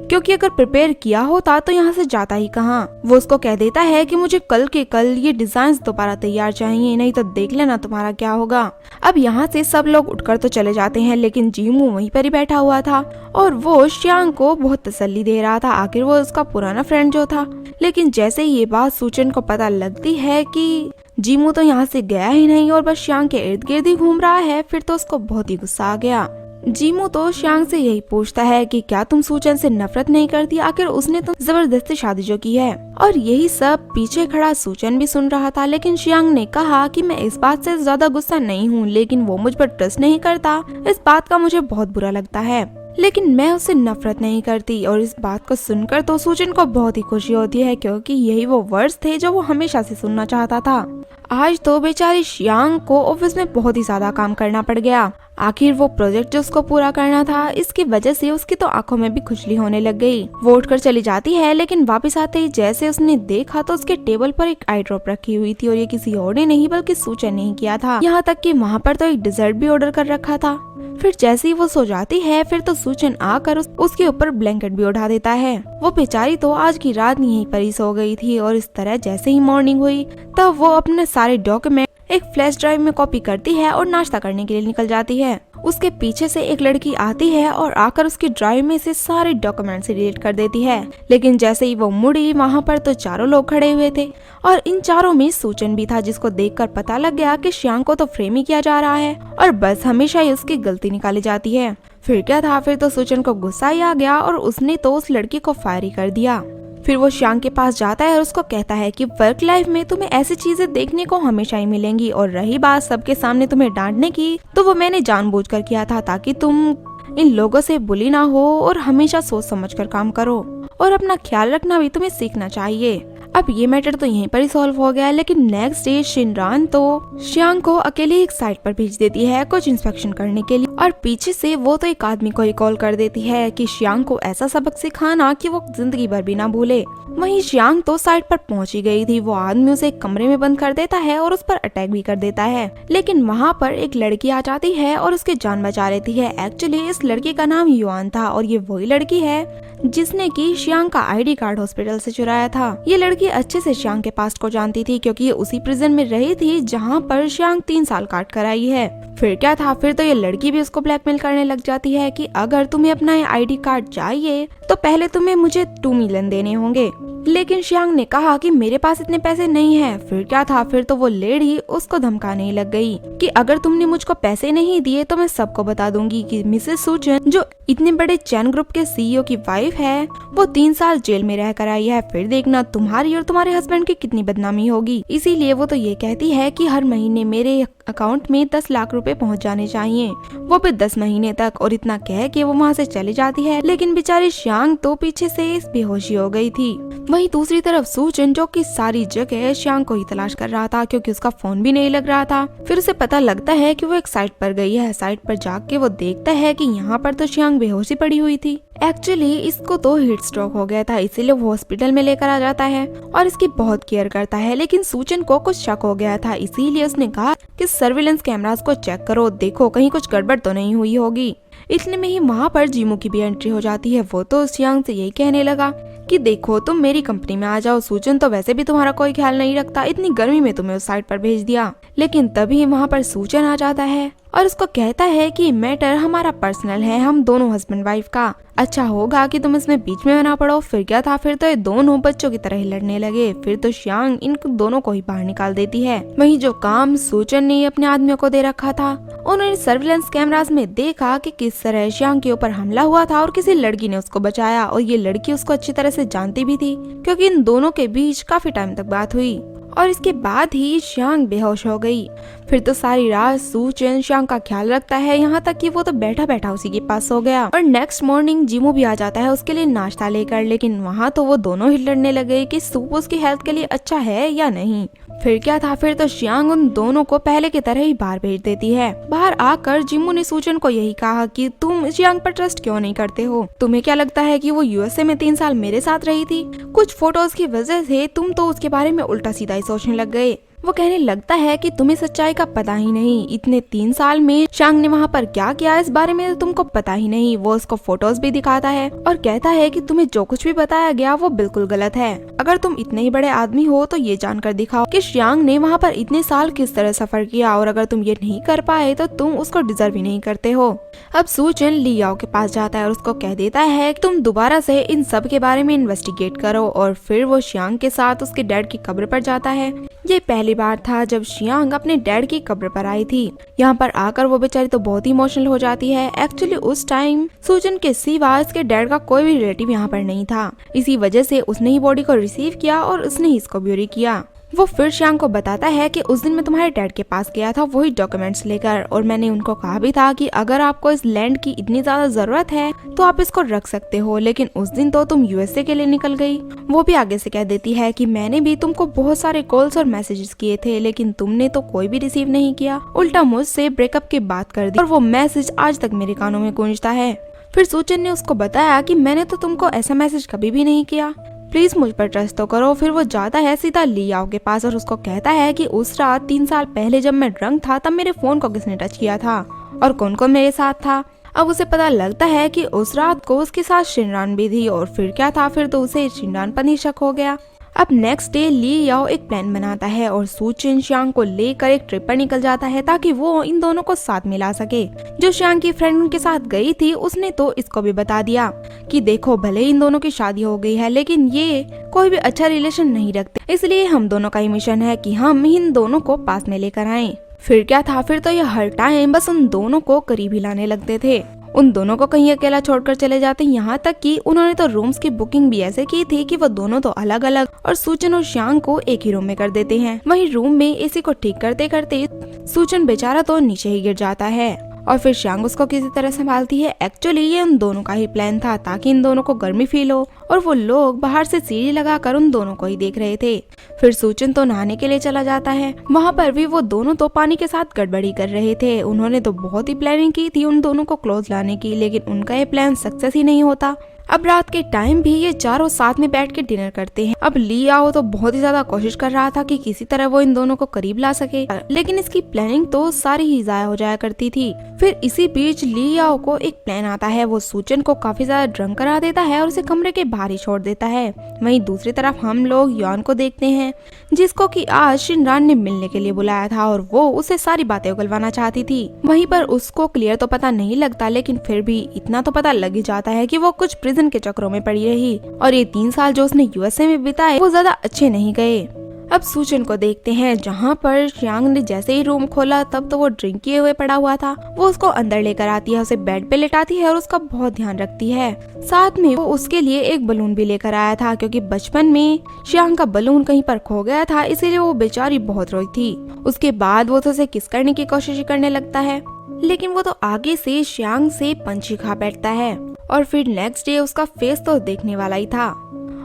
क्योंकि अगर प्रिपेयर किया होता तो यहाँ से जाता ही कहाँ। वो उसको कह देता है कि मुझे कल के कल ये डिजाइन दोबारा तैयार चाहिए, नहीं तो देख लेना तुम्हारा क्या होगा। अब यहाँ से सब लोग उठकर तो चले जाते हैं, लेकिन जीमू वहीं पर ही बैठा हुआ था और वो श्यांग को बहुत तसल्ली दे रहा था, आखिर वो उसका पुराना फ्रेंड जो था। लेकिन जैसे ही ये बात सूचन को पता लगती है कि जीमू तो यहाँ से गया ही नहीं और बस श्यांग के इर्द गिर्द ही घूम रहा है, फिर तो उसको बहुत ही गुस्सा आ गया। जीमू तो श्यांग से यही पूछता है कि क्या तुम सूचन से नफरत नहीं करती, आखिर उसने तो जबरदस्ती शादी जो की है। और यही सब पीछे खड़ा सूचन भी सुन रहा था, लेकिन श्यांग ने कहा कि मैं इस बात से ज्यादा गुस्सा नहीं हूँ, लेकिन वो मुझ पर ट्रस्ट नहीं करता, इस बात का मुझे बहुत बुरा लगता है, लेकिन मैं उससे नफरत नहीं करती। और इस बात को सुनकर तो सूचन को बहुत ही खुशी होती है, क्योंकि यही वो वर्ड्स थे जो वो हमेशा से सुनना चाहता था। आज तो बेचारी श्यांग को ऑफिस में बहुत ही ज्यादा काम करना पड़ गया। आखिर वो प्रोजेक्ट जो उसको पूरा करना था, इसकी वजह से उसकी तो आंखों में भी खुजली होने लग गई। वो उठकर चली जाती है, लेकिन वापस आते ही जैसे उसने देखा तो उसके टेबल पर एक आई ड्रॉप रखी हुई थी और ये किसी और ने नहीं बल्कि सूचन ने ही किया था। यहाँ तक कि वहाँ पर तो एक डिजर्ट भी ऑर्डर कर रखा था। फिर जैसे ही वो सो जाती है, फिर तो सूचन आकर उसके ऊपर ब्लैंकेट भी उठा देता है। वो बेचारी तो आज की रात यहीं पर ही सो गई थी और इस तरह जैसे ही मॉर्निंग हुई तब वो अपने सारे डॉक्यूमेंट एक फ्लैश ड्राइव में कॉपी करती है और नाश्ता करने के लिए निकल जाती है। उसके पीछे से एक लड़की आती है और आकर उसकी ड्राइव में से सारे डॉक्यूमेंट्स डिलीट कर देती है। लेकिन जैसे ही वो मुड़ी, वहाँ पर तो चारों लोग खड़े हुए थे और इन चारों में सूचन भी था, जिसको देखकर पता लग गया कि श्यांग को तो फ्रेम ही किया जा रहा है और बस हमेशा ही उसकी गलती निकाली जाती है। फिर क्या था, फिर तो सूचन को गुस्सा ही आ गया और उसने तो उस लड़की को फायर ही कर दिया। फिर वो श्यांग के पास जाता है और उसको कहता है कि वर्क लाइफ में तुम्हें ऐसी चीजें देखने को हमेशा ही मिलेंगी, और रही बात सबके सामने तुम्हें डांटने की, तो वो मैंने जानबूझकर किया था ताकि तुम इन लोगों से बुली ना हो और हमेशा सोच समझकर काम करो और अपना ख्याल रखना भी तुम्हें सीखना चाहिए। अब ये मैटर तो यहीं पर ही सॉल्व हो गया, लेकिन नेक्स्ट डे शिनरान तो श्यांग को अकेले एक साइट पर भेज देती है कुछ इंस्पेक्शन करने के लिए, और पीछे से वो तो एक आदमी को ही कॉल कर देती है कि श्यांग को ऐसा सबक सिखाना कि वो जिंदगी भर भी ना भूले। वहीं श्यांग तो साइट पर पहुंच ही गई थी। वो आदमी उसे एक कमरे में बंद कर देता है और उस पर अटैक भी कर देता है, लेकिन वहाँ पर एक लड़की आ जाती है और उसकी जान बचा लेती है। एक्चुअली इस लड़की का नाम युआन था और ये वही लड़की है जिसने की श्यांग का आईडी कार्ड हॉस्पिटल से चुराया था। ये लड़की अच्छे से श्यांग के पास्ट को जानती थी, क्योंकि ये उसी प्रिजन में रही थी जहाँ पर श्यांग 3 साल काट कर आई है। फिर क्या था, फिर तो ये लड़की भी उसको ब्लैकमेल करने लग जाती है कि अगर तुम्हें अपना ये आईडी कार्ड चाहिए तो पहले तुम्हें मुझे 2 मिलियन देने होंगे। लेकिन श्यांग ने कहा कि मेरे पास इतने पैसे नहीं है। फिर क्या था, फिर तो वो लेडी उसको धमकाने लग गई कि अगर तुमने मुझको पैसे नहीं दिए तो मैं सबको बता दूंगी कि मिसेस सूचन, जो इतने बड़े चैन ग्रुप के सीईओ की वाइफ है, वो 3 साल जेल में रह कर आई है। फिर देखना तुम्हारी और तुम्हारे हस्बैंड की कितनी बदनामी होगी। इसीलिए वो तो ये कहती है कि हर महीने मेरे अकाउंट में 10 लाख रुपए पहुंच जाने चाहिए, वो भी 10 महीने तक। और इतना कह के वो वहाँ से चली जाती है, लेकिन बेचारी श्यांग तो पीछे से बेहोशी हो गई थी। वहीं दूसरी तरफ सूचन, जो कि सारी जगह श्यांग को ही तलाश कर रहा था क्योंकि उसका फोन भी नहीं लग रहा था। फिर उसे पता लगता है कि वो एक साइट पर गई है। साइट पर जाके वो देखता है कि यहाँ पर तो श्यांग बेहोशी पड़ी हुई थी। एक्चुअली इसको तो हीट स्ट्रोक हो गया था, इसीलिए वो हॉस्पिटल में लेकर आ जाता है और इसकी बहुत केयर करता है। लेकिन सूचन को कुछ शक हो गया था, इसीलिए उसने कहा कि सर्विलेंस कैमरास को चेक करो, देखो कहीं कुछ गड़बड़ तो नहीं हुई होगी। इतने में ही वहाँ पर जीमू की भी एंट्री हो जाती है। वो तो श्यांग से यही कहने लगा कि देखो तुम मेरी कंपनी में आ जाओ, सूजन तो वैसे भी तुम्हारा कोई ख्याल नहीं रखता, इतनी गर्मी में तुम्हें उस साइड पर भेज दिया। लेकिन तभी वहाँ पर सूजन आ जाता है और उसको कहता है कि मैटर हमारा पर्सनल है, हम दोनों हस्बैंड वाइफ का, अच्छा होगा कि तुम इसमें बीच में ना पड़ो। फिर क्या था, फिर तो ये दोनों बच्चों की तरह ही लड़ने लगे। फिर तो श्यांग इन दोनों को ही बाहर निकाल देती है। वहीं जो काम सूजन ने अपने आदमियों को दे रखा था, उन्होंने सर्विलेंस कैमरास में देखा कि किस तरह श्यांग के ऊपर हमला हुआ था और किसी लड़की ने उसको बचाया, और ये लड़की उसको अच्छी तरह से जानती भी थी क्योंकि इन दोनों के बीच काफी टाइम तक बात हुई। और इसके बाद ही श्यांग बेहोश हो गई। फिर तो सारी रात सूजन श्यांग का ख्याल रखता है, यहाँ तक कि वो तो बैठा बैठा उसी के पास सो गया। और नेक्स्ट मॉर्निंग जीमू भी आ जाता है उसके लिए नाश्ता लेकर, लेकिन वहाँ तो वो दोनों ही लड़ने लगे कि सूप उसकी हेल्थ के लिए अच्छा है या नहीं। फिर क्या था, फिर तो श्यांग उन दोनों को पहले की तरह ही बाहर भेज देती है। बाहर आकर जीमू ने सूजन को यही कहा कि तुम श्यांग पर ट्रस्ट क्यों नहीं करते हो, तुम्हें क्या लगता है कि वो यूएसए में 3 साल मेरे साथ रही थी, कुछ फोटोज की वजह से तुम तो उसके बारे में उल्टा सीधा ही सोचने लग गए। वो कहने लगता है कि तुम्हें सच्चाई का पता ही नहीं, इतने 3 साल में श्यांग ने वहाँ पर क्या किया इस बारे में तुमको पता ही नहीं। वो उसको फोटोज भी दिखाता है और कहता है कि तुम्हें जो कुछ भी बताया गया वो बिल्कुल गलत है। अगर तुम इतने ही बड़े आदमी हो तो ये जानकर दिखाओ कि श्यांग ने वहाँ पर इतने साल किस तरह सफर किया, और अगर तुम ये नहीं कर पाए तो तुम उसको डिजर्व ही नहीं करते हो। अब सूजन लियाओ के पास जाता है और उसको कह देता है कि तुम दोबारा से इन सब के बारे में इन्वेस्टिगेट करो। और फिर वो श्यांग के साथ उसके डैड की कब्र पर जाता है। ये पहली बार था जब श्यांग अपने डैड की कब्र पर आई थी। यहाँ पर आकर वो बेचारी तो बहुत ही इमोशनल हो जाती है। एक्चुअली उस टाइम सूजन के सिवा इसके डैड का कोई भी रिलेटिव यहाँ पर नहीं था, इसी वजह से उसने ही बॉडी को रिसीव किया और उसने ही इसको ब्यूरी किया। वो फिर श्यांग को बताता है कि उस दिन मैं तुम्हारे डैड के पास गया था वही डॉक्यूमेंट्स लेकर, और मैंने उनको कहा भी था कि अगर आपको इस लैंड की इतनी ज्यादा जरूरत है तो आप इसको रख सकते हो, लेकिन उस दिन तो तुम यूएसए के लिए निकल गई। वो भी आगे से कह देती है कि मैंने भी तुमको बहुत सारे कॉल्स और मैसेजेस किए थे, लेकिन तुमने तो कोई भी रिसीव नहीं किया, उल्टा मुझसे ब्रेकअप की बात कर दी, और वो मैसेज आज तक मेरे कानों में गूंजता है। फिर सूजन ने उसको बताया कि मैंने तो तुमको ऐसा मैसेज कभी भी नहीं किया, प्लीज मुझ पर ट्रस्ट तो करो। फिर वो जाता है सीधा लियाओ के पास और उसको कहता है कि उस रात 3 साल पहले जब मैं ड्रंक था तब मेरे फोन को किसने टच किया था और कौन कौन मेरे साथ था। अब उसे पता लगता है कि उस रात को उसके साथ शिनरान भी थी, और फिर क्या था, फिर तो उसे शिनरान पर ही शक हो गया। अब नेक्स्ट डे लियाओ एक प्लान बनाता है और सूजन श्यांग को लेकर एक ट्रिप पर निकल जाता है ताकि वो इन दोनों को साथ मिला सके। जो श्यांग की फ्रेंड उनके साथ गई थी उसने तो इसको भी बता दिया कि देखो भले इन दोनों की शादी हो गई है लेकिन ये कोई भी अच्छा रिलेशन नहीं रखते, इसलिए हम दोनों का ही मिशन है कि हम इन दोनों को पास में लेकर आएं। फिर क्या था, फिर तो ये हर टाइम बस उन दोनों को करीब ही लाने लगते थे, उन दोनों को कहीं अकेला छोड़कर चले जाते। यहाँ तक कि उन्होंने तो रूम्स की बुकिंग भी ऐसे की थी कि वो दोनों तो अलग अलग और सूजन और श्यांग को एक ही रूम में कर देते हैं। वहीं रूम में एसी को ठीक करते करते सूजन बेचारा तो नीचे ही गिर जाता है और फिर श्यांग उसको किसी तरह संभालती है। एक्चुअली ये उन दोनों का ही प्लान था ताकि इन दोनों को गर्मी फील हो, और वो लोग बाहर से सीढ़ी लगाकर उन दोनों को ही देख रहे थे। फिर सूजन तो नहाने के लिए चला जाता है, वहाँ पर भी वो दोनों तो पानी के साथ गड़बड़ी कर रहे थे। उन्होंने तो बहुत ही प्लानिंग की थी उन दोनों को क्लोज लाने की, लेकिन उनका ये प्लान सक्सेस ही नहीं होता। अब रात के टाइम भी ये चारों साथ में बैठ के डिनर करते हैं। अब लियाओ तो बहुत ही ज्यादा कोशिश कर रहा था कि किसी तरह वो इन दोनों को करीब ला सके, लेकिन इसकी प्लानिंग तो सारी ही जाया हो जाया करती थी। फिर इसी बीच लियाओ को एक प्लान आता है, वो सूजन को काफी ज्यादा ड्रंक करा देता है और उसे कमरे के बाहर ही छोड़ देता है। वहीं दूसरी तरफ हम लोग यॉन को देखते हैं जिसको कि आज शिनरान ने मिलने के लिए बुलाया था और वो उसे सारी बातें उगलवाना चाहती थी। वहीं पर उसको क्लियर तो पता नहीं लगता, लेकिन फिर भी इतना तो पता लग ही जाता है कि वो कुछ प्रिजन के चक्रों में पड़ी रही और ये 3 साल जो उसने यूएसए में बिताए वो ज्यादा अच्छे नहीं गए। अब सूजन को देखते हैं जहाँ पर श्यांग ने जैसे ही रूम खोला तब तो वो ड्रिंक किए हुए पड़ा हुआ था। वो उसको अंदर लेकर आती है, उसे बेड पे लेटाती है और उसका बहुत ध्यान रखती है। साथ में वो उसके लिए एक बलून भी लेकर आया था क्योंकि बचपन में श्यांग का बलून कहीं पर खो गया था, इसीलिए वो बेचारी बहुत रोई थी। उसके बाद वो तो उसे किस करने की कोशिश करने लगता है, लेकिन वो तो आगे से श्यांग से पंच खा बैठता है और फिर नेक्स्ट डे उसका फेस तो देखने वाला ही था।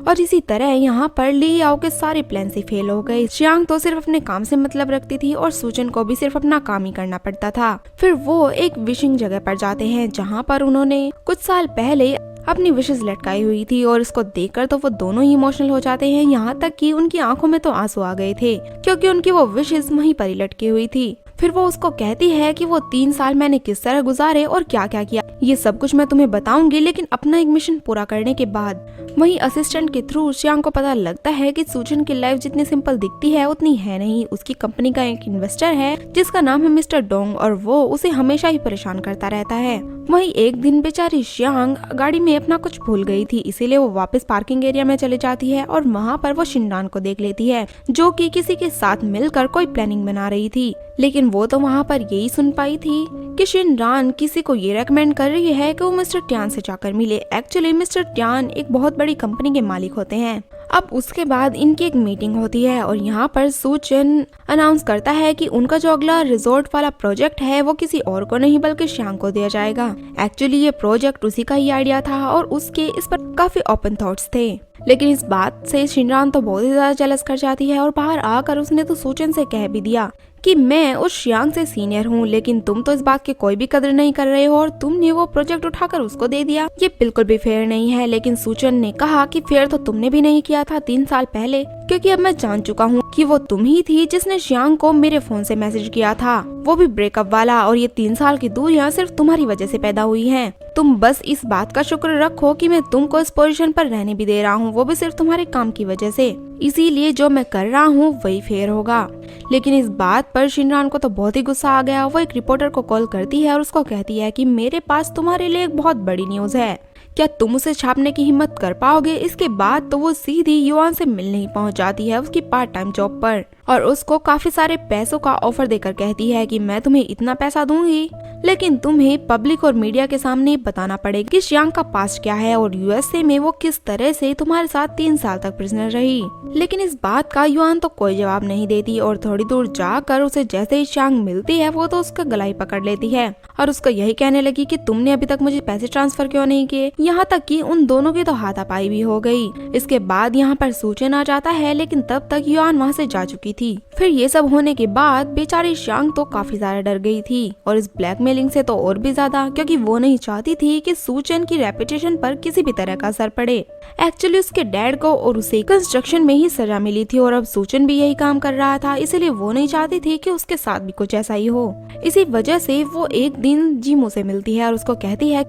और इसी तरह यहाँ पर लियाओ के सारे प्लान से फेल हो गए। श्यांग तो सिर्फ अपने काम से मतलब रखती थी और सूजन को भी सिर्फ अपना काम ही करना पड़ता था। फिर वो एक विशिंग जगह पर जाते हैं जहाँ पर उन्होंने कुछ साल पहले अपनी विशेष लटकाई हुई थी और इसको देखकर तो वो दोनों ही इमोशनल हो जाते हैं। यहाँ तक कि उनकी आंखों में तो आंसू आ गए थे क्योंकि उनकी वो विशेष वहीं पर ही लटकी हुई थी। फिर वो उसको कहती है कि वो 3 साल मैंने किस तरह गुजारे और क्या क्या किया, ये सब कुछ मैं तुम्हें बताऊंगी, लेकिन अपना एक मिशन पूरा करने के बाद। वहीं असिस्टेंट के थ्रू श्यांग को पता लगता है कि सूजन की लाइफ जितनी सिंपल दिखती है उतनी है नहीं। उसकी कंपनी का एक इन्वेस्टर है जिसका नाम है मिस्टर डोंग और वो उसे हमेशा ही परेशान करता रहता है। वहीं एक दिन बेचारी श्यांग गाड़ी में अपना कुछ भूल गई थी, इसीलिए वो वापस पार्किंग एरिया में चली जाती है और वहाँ पर वो शिनरान को देख लेती है जो कि किसी के साथ मिलकर कोई प्लानिंग बना रही थी। लेकिन वो तो वहाँ पर यही सुन पाई थी कि शिनरान किसी को ये रेकमेंड कर रही है कि वो मिस्टर ट्यान से जाकर मिले। एक्चुअली मिस्टर ट्यान एक बहुत बड़ी कंपनी के मालिक होते हैं। अब उसके बाद इनकी एक मीटिंग होती है और यहाँ पर सूचन अनाउंस करता है कि उनका जो अगला रिजॉर्ट वाला प्रोजेक्ट है वो किसी और को नहीं बल्कि श्यांग को दिया जाएगा। एक्चुअली ये प्रोजेक्ट उसी का ही आइडिया था और उसके इस पर काफी ओपन थॉट्स थे। लेकिन इस बात से शिनरान तो बहुत ही ज्यादा जेलस कर जाती है और बाहर आकर उसने तो सूचन से कह भी दिया कि मैं उस श्यांग से सीनियर हूँ, लेकिन तुम तो इस बात की कोई भी कदर नहीं कर रहे हो और तुमने वो प्रोजेक्ट उठाकर उसको दे दिया। ये बिल्कुल भी फेयर नहीं है। लेकिन सूचन ने कहा कि फेयर तो तुमने भी नहीं किया था 3 साल पहले, क्योंकि अब मैं जान चुका हूँ कि वो तुम ही थी जिसने श्यांग को मेरे फोन से मैसेज किया था, वो भी ब्रेकअप वाला, और ये 3 साल की दूरियां सिर्फ तुम्हारी वजह से पैदा हुई हैं। तुम बस इस बात का शुक्र रखो कि मैं तुमको इस पोजीशन पर रहने भी दे रहा हूँ, वो भी सिर्फ तुम्हारे काम की वजह से। इसीलिए जो मैं कर रहा हूँ वही फेयर होगा। लेकिन इस बात पर शिनरान को तो बहुत ही गुस्सा आ गया। वो एक रिपोर्टर को कॉल करती है और उसको कहती है कि मेरे पास तुम्हारे लिए एक बहुत बड़ी न्यूज है, क्या तुम उसे छापने की हिम्मत कर पाओगे। इसके बाद तो वो सीधी युआन से मिलने ही पहुंच जाती है उसकी पार्ट टाइम जॉब पर और उसको काफी सारे पैसों का ऑफर देकर कहती है कि मैं तुम्हें इतना पैसा दूंगी, लेकिन तुम्हें पब्लिक और मीडिया के सामने बताना पड़ेगा कि श्यांग का पास्ट क्या है और यूएसए में वो किस तरह से तुम्हारे साथ 3 साल तक प्रिजनर रही। लेकिन इस बात का युआन तो कोई जवाब नहीं देती और थोड़ी दूर जाकर उसे जैसे ही श्यांग मिलती है वो तो उसका गला ही पकड़ लेती है और उसको यही कहने लगी कि तुमने अभी तक मुझे पैसे ट्रांसफर क्यों नहीं किए। यहाँ तक कि उन दोनों की तो हाथापाई भी हो गई। इसके बाद यहाँ पर सूचन आ जाता है, लेकिन तब तक युआन वहाँ से जा चुकी थी। फिर ये सब होने के बाद बेचारी श्यांग तो काफी ज्यादा डर गई थी और इस ब्लैकमेलिंग से तो और भी ज्यादा, क्योंकि वो नहीं चाहती थी कि सूचन की रेपुटेशन पर किसी भी तरह का असर पड़े। एक्चुअली उसके डैड को और उसे कंस्ट्रक्शन में ही सजा मिली थी और अब सूचन भी यही काम कर रहा था, इसीलिए वो नहीं चाहती थी कि उसके साथ भी कुछ ऐसा ही हो। इसी वजह से वो एक दिन जीमो से मिलती है और उसको कहती है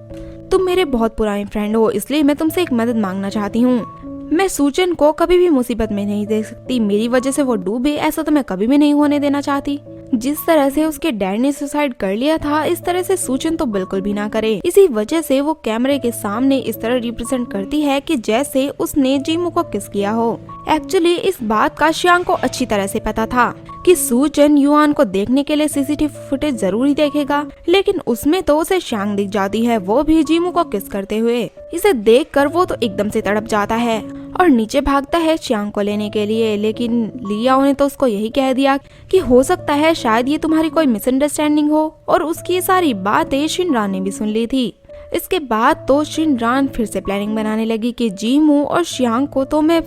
तुम मेरे बहुत पुराने फ्रेंड हो, इसलिए मैं तुमसे एक मदद मांगना चाहती हूँ। मैं सूचन को कभी भी मुसीबत में नहीं देख सकती, मेरी वजह से वो डूबे ऐसा तो मैं कभी भी नहीं होने देना चाहती। जिस तरह से उसके डैड ने सुसाइड कर लिया था इस तरह से सूचन तो बिल्कुल भी ना करे। इसी वजह से वो कैमरे के सामने इस तरह रिप्रेजेंट करती है कि जैसे उसने जीमू को किस किया हो। एक्चुअली इस बात का श्यांग को अच्छी तरह से पता था कि सूचन युआन को देखने के लिए सीसीटीवी फुटेज जरूरी देखेगा, लेकिन उसमें तो उसे श्यांग दिख जाती है, वो भी जीमू को किस करते हुए। इसे देखकर वो तो एकदम से तड़प जाता है और नीचे भागता है श्यांग को लेने के लिए। लेकिन लियाओ ने तो उसको यही कह दिया कि हो सकता है शायद ये तुम्हारी कोई मिसअंडरस्टैंडिंग हो, और उसकी सारी बातें शिनरान ने भी सुन ली थी। इसके बाद तो शिनरान फिर से प्लानिंग बनाने लगी कि जीमू और श्यांग को तो मैं